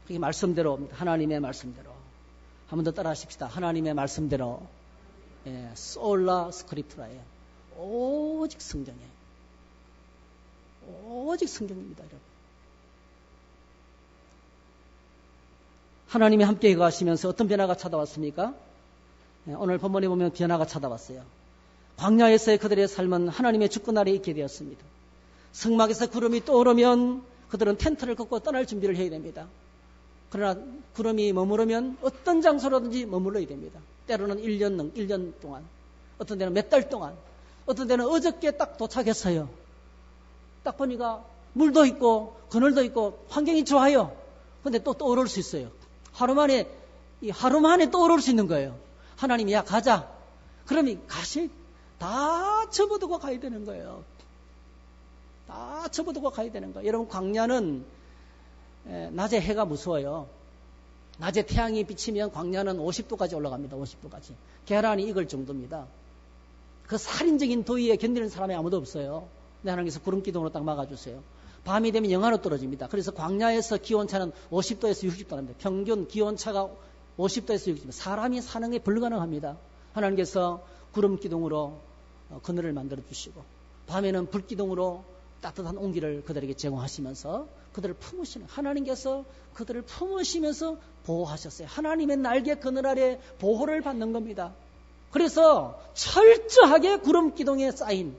그게 말씀대로입니다. 하나님의 말씀대로. 한 번 더 따라 하십시다. 하나님의 말씀대로. 예, 솔라 스크립트라예요. 오직 성경이에요. 오직 성경입니다, 여러분. 하나님이 함께 가시면서 어떤 변화가 찾아왔습니까? 예, 오늘 본문에 보면 변화가 찾아왔어요. 광야에서의 그들의 삶은 하나님의 주권 아래 있게 되었습니다. 성막에서 구름이 떠오르면 그들은 텐트를 걷고 떠날 준비를 해야 됩니다. 그러나 구름이 머무르면 어떤 장소라든지 머물러야 됩니다. 때로는 1년 동안, 어떤 데는 몇 달 동안, 어떤 데는 어저께 딱 도착했어요. 딱 보니까 물도 있고 그늘도 있고 환경이 좋아요. 근데 또 떠오를 수 있어요. 하루 만에 떠오를 수 있는 거예요. 하나님이 야 가자. 그러면 다 접어두고 가야 되는 거예요. 다 접어두고 가야 되는 거예요. 여러분 광야는 낮에 해가 무서워요. 낮에 태양이 비치면 광야는 50도까지 올라갑니다. 50도까지. 계란이 익을 정도입니다. 그 살인적인 더위에 견디는 사람이 아무도 없어요. 근데 하나님께서 구름기둥으로 딱 막아주세요. 밤이 되면 영하로 떨어집니다. 그래서 광야에서 기온차는 50도에서 60도랍니다. 평균 기온차가 50도에서 60도. 사람이 사는 게 불가능합니다. 하나님께서 구름기둥으로 그늘을 만들어 주시고 밤에는 불기둥으로 따뜻한 온기를 그들에게 제공하시면서 그들을 품으시는 하나님께서 그들을 품으시면서 보호하셨어요. 하나님의 날개 그늘 아래 보호를 받는 겁니다. 그래서 철저하게 구름기둥에 쌓인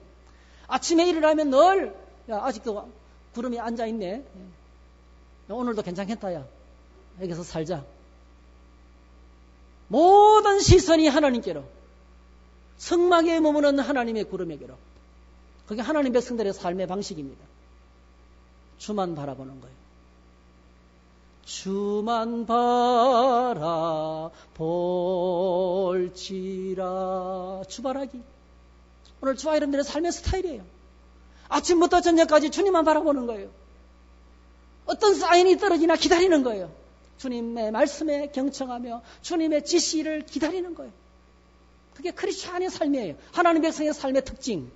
아침에 일어나면 늘 아직도 구름이 앉아있네. 오늘도 괜찮겠다. 야 여기서 살자. 모든 시선이 하나님께로 성막에 머무는 하나님의 구름에게로. 그게 하나님 백성들의 삶의 방식입니다. 주만 바라보는 거예요. 주만 바라볼지라. 주바라기. 오늘 주와 여러분들의 삶의 스타일이에요. 아침부터 저녁까지 주님만 바라보는 거예요. 어떤 사인이 떨어지나 기다리는 거예요. 주님의 말씀에 경청하며 주님의 지시를 기다리는 거예요. 그게 크리스찬의 삶이에요. 하나님 백성의 삶의 특징.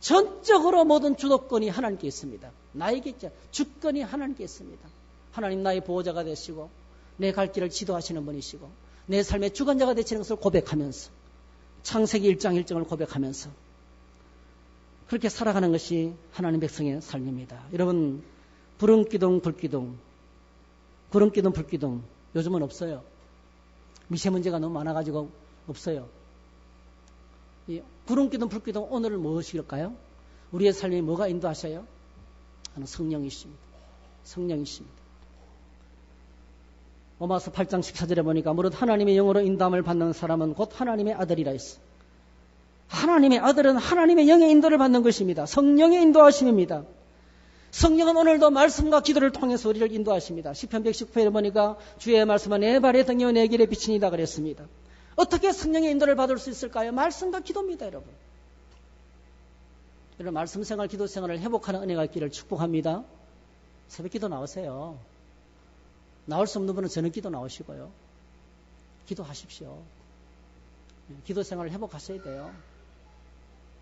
전적으로 모든 주도권이 하나님께 있습니다. 나에게 있죠. 주권이 하나님께 있습니다. 하나님 나의 보호자가 되시고 내 갈 길을 지도하시는 분이시고 내 삶의 주관자가 되시는 것을 고백하면서 창세기 1장 1절을 고백하면서 그렇게 살아가는 것이 하나님 백성의 삶입니다. 여러분, 구름기둥, 불기둥, 구름기둥, 불기둥 요즘은 없어요. 미세먼지가 너무 많아가지고 없어요. 이 구름기둥, 불기둥 오늘은 무엇일까요? 우리의 삶에 뭐가 인도하셔요? 하는 성령이십니다. 성령이십니다. 로마서 8장 14절에 보니까 무릇 하나님의 영으로 인도함을 받는 사람은 곧 하나님의 아들이라 했어. 하나님의 아들은 하나님의 영의 인도를 받는 것입니다. 성령의 인도하심입니다. 성령은 오늘도 말씀과 기도를 통해서 우리를 인도하십니다. 시편 119편에 보니까 주의 말씀은 내 발의 등이요 내 길의 빛이니이다 그랬습니다. 어떻게 성령의 인도를 받을 수 있을까요? 말씀과 기도입니다, 여러분. 여러분, 말씀 생활, 기도 생활을 회복하는 은혜가 있기를 축복합니다. 새벽 기도 나오세요. 나올 수 없는 분은 저녁 기도 나오시고요. 기도하십시오. 기도 생활을 회복하셔야 돼요.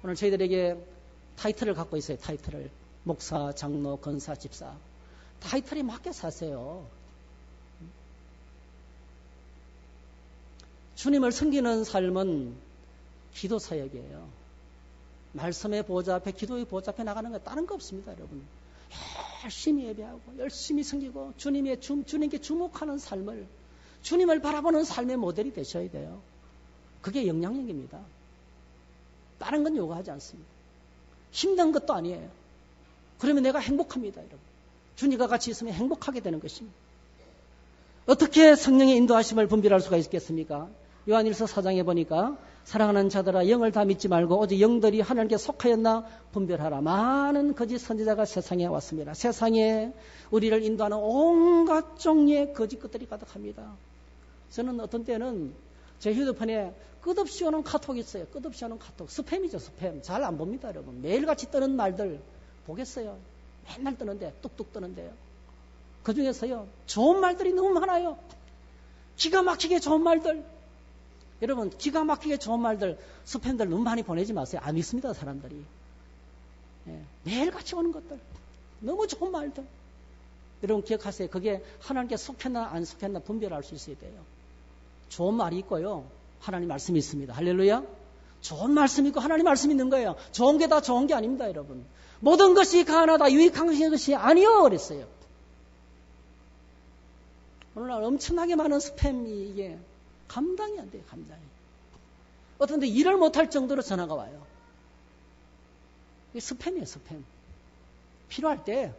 오늘 저희들에게 타이틀을 갖고 있어요. 타이틀을. 목사, 장로, 권사, 집사. 타이틀에 맞게 사세요. 주님을 섬기는 삶은 기도 사역이에요. 말씀의 보좌 앞에, 기도의 보좌 앞에 나가는 거 다른 거 없습니다, 여러분. 열심히 예배하고 열심히 섬기고 주님께 주목하는 삶을, 주님을 바라보는 삶의 모델이 되셔야 돼요. 그게 영향력입니다. 다른 건 요구하지 않습니다. 힘든 것도 아니에요. 그러면 내가 행복합니다, 여러분. 주님과 같이 있으면 행복하게 되는 것입니다. 어떻게 성령의 인도하심을 분별할 수가 있겠습니까? 요한일서 4장에 보니까 사랑하는 자들아 영을 다 믿지 말고 오직 영들이 하나님께 속하였나 분별하라. 많은 거짓 선지자가 세상에 왔습니다. 세상에 우리를 인도하는 온갖 종류의 거짓 것들이 가득합니다. 저는 어떤 때는 제 휴대폰에 끝없이 오는 카톡이 있어요. 끝없이 오는 카톡. 스팸이죠, 스팸. 잘 안 봅니다, 여러분. 매일같이 뜨는 말들 보겠어요. 맨날 뜨는데, 뚝뚝 뜨는데요. 그 중에서요, 좋은 말들이 너무 많아요. 기가 막히게 좋은 말들. 여러분, 기가 막히게 좋은 말들, 스팸들 너무 많이 보내지 마세요. 안 믿습니다, 사람들이. 매일같이 오는 것들. 너무 좋은 말들. 여러분 기억하세요. 그게 하나님께 속했나 안 속했나 분별할 수 있어야 돼요. 좋은 말이 있고요. 하나님 말씀이 있습니다. 할렐루야. 좋은 말씀이 있고 하나님 말씀이 있는 거예요. 좋은 게 다 좋은 게 아닙니다, 여러분. 모든 것이 가하나다 유익한 것이 아니요 그랬어요. 오늘날 엄청나게 많은 스팸이 이게 감당이 안 돼요. 감당이. 어떤 데 일을 못할 정도로 전화가 와요. 이게 스팸이에요. 스팸. 필요할 때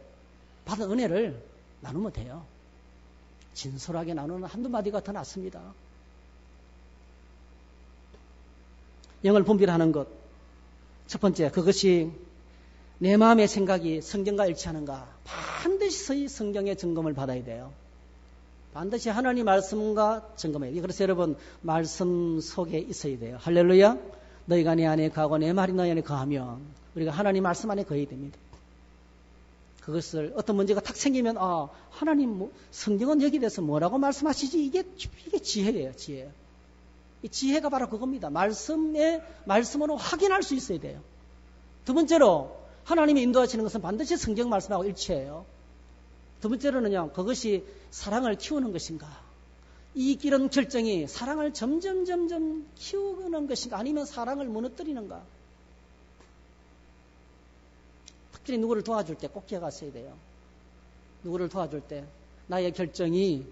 받은 은혜를 나누면 돼요. 진솔하게 나누는 한두 마디가 더 낫습니다. 영을 분별하는 것. 첫 번째, 그것이 내 마음의 생각이 성경과 일치하는가. 반드시 성경의 점검을 받아야 돼요. 반드시 하나님 말씀과 점검해야 돼요. 그래서 여러분, 말씀 속에 있어야 돼요. 할렐루야. 너희가 내 안에 거하고 내 말이 너희 안에 거하면 우리가 하나님 말씀 안에 거해야 됩니다. 그것을 어떤 문제가 탁 생기면 하나님 성경은 여기에 대해서 뭐라고 말씀하시지? 이게 지혜예요. 지혜. 이 지혜가 바로 그겁니다. 말씀으로 확인할 수 있어야 돼요. 두 번째로 하나님이 인도하시는 것은 반드시 성경 말씀하고 일치해요. 두 번째로는요, 그것이 사랑을 키우는 것인가? 이 길은 결정이 사랑을 점점 키우는 것인가? 아니면 사랑을 무너뜨리는가? 특별히 누구를 도와줄 때 꼭 기억하셔야 돼요. 누구를 도와줄 때 나의 결정이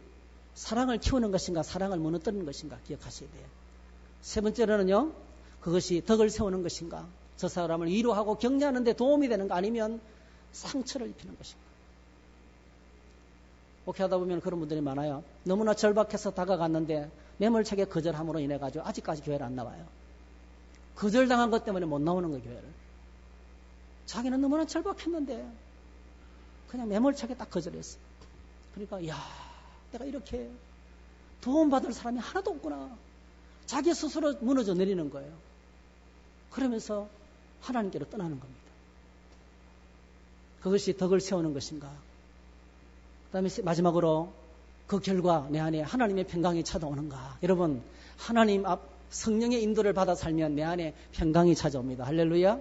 사랑을 키우는 것인가, 사랑을 무너뜨리는 것인가 기억하셔야 돼요. 세 번째로는요, 그것이 덕을 세우는 것인가, 저 사람을 위로하고 격려하는 데 도움이 되는가, 아니면 상처를 입히는 것인가. 목회하다 보면 그런 분들이 많아요. 너무나 절박해서 다가갔는데 매몰차게 거절함으로 인해 가지고 아직까지 교회를 안 나와요. 거절당한 것 때문에 못 나오는 거예요, 교회를. 자기는 너무나 절박했는데 그냥 매몰차게 딱 거절했어. 그러니까 내가 이렇게 도움받을 사람이 하나도 없구나. 자기 스스로 무너져 내리는 거예요. 그러면서 하나님께로 떠나는 겁니다. 그것이 덕을 세우는 것인가. 그 다음에 마지막으로 그 결과 내 안에 하나님의 평강이 찾아오는가. 여러분, 하나님 앞 성령의 인도를 받아 살면 내 안에 평강이 찾아옵니다. 할렐루야.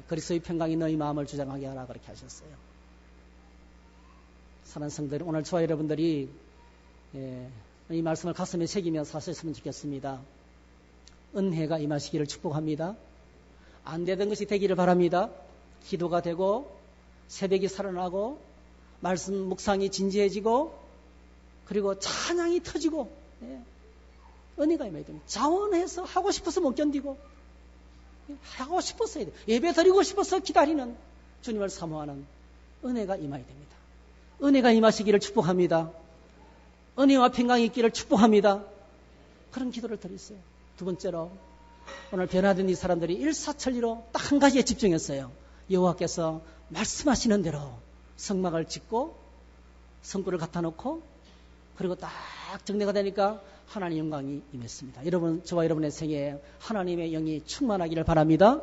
그리스도의 평강이 너희 마음을 주장하게 하라 그렇게 하셨어요. 사랑하는 성도들, 오늘 저와 여러분들이 이 말씀을 가슴에 새기며 사셨으면 좋겠습니다. 은혜가 임하시기를 축복합니다. 안 되던 것이 되기를 바랍니다. 기도가 되고 새벽이 살아나고 말씀 묵상이 진지해지고 그리고 찬양이 터지고 은혜가 임해야 됩니다. 자원해서 하고 싶어서 못 견디고 하고 싶어서 해야 돼요. 예배 드리고 싶어서 기다리는 주님을 사모하는 은혜가 임해야 됩니다. 은혜가 임하시기를 축복합니다. 은혜와 평강이 있기를 축복합니다. 그런 기도를 드렸어요. 두 번째로 오늘 변화된 이 사람들이 일사천리로 딱 한 가지에 집중했어요. 여호와께서 말씀하시는 대로 성막을 짓고 성구를 갖다 놓고 그리고 딱 정리가 되니까 하나님의 영광이 임했습니다. 여러분, 저와 여러분의 생애에 하나님의 영이 충만하기를 바랍니다.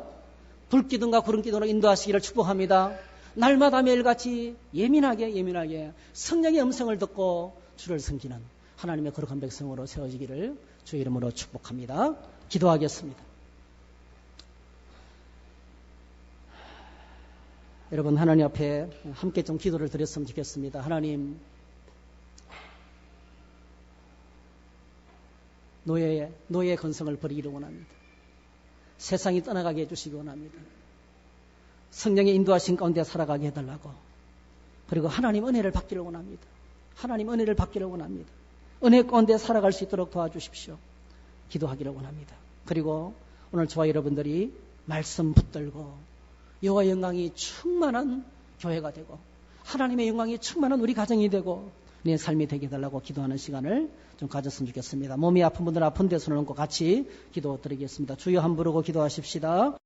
불기둥과 구름기둥으로 인도하시기를 축복합니다. 날마다 매일같이 예민하게 성령의 음성을 듣고 주를 섬기는 하나님의 거룩한 백성으로 세워지기를 주의 이름으로 축복합니다. 기도하겠습니다. 여러분, 하나님 앞에 함께 좀 기도를 드렸으면 좋겠습니다. 하나님, 노예의 건성을 버리기를 원합니다. 세상이 떠나가게 해주시기 원합니다. 성령의 인도하신 가운데 살아가게 해달라고. 그리고 하나님 은혜를 받기를 원합니다. 하나님 은혜를 받기를 원합니다. 은혜 가운데 살아갈 수 있도록 도와주십시오. 기도하기를 원합니다. 그리고 오늘 저와 여러분들이 말씀 붙들고 여호와의 영광이 충만한 교회가 되고 하나님의 영광이 충만한 우리 가정이 되고 내 삶이 되게 해달라고 기도하는 시간을 좀 가졌으면 좋겠습니다. 몸이 아픈 분들은 아픈 데 손을 얹고 같이 기도 드리겠습니다. 주여 한 부르고 기도하십시다.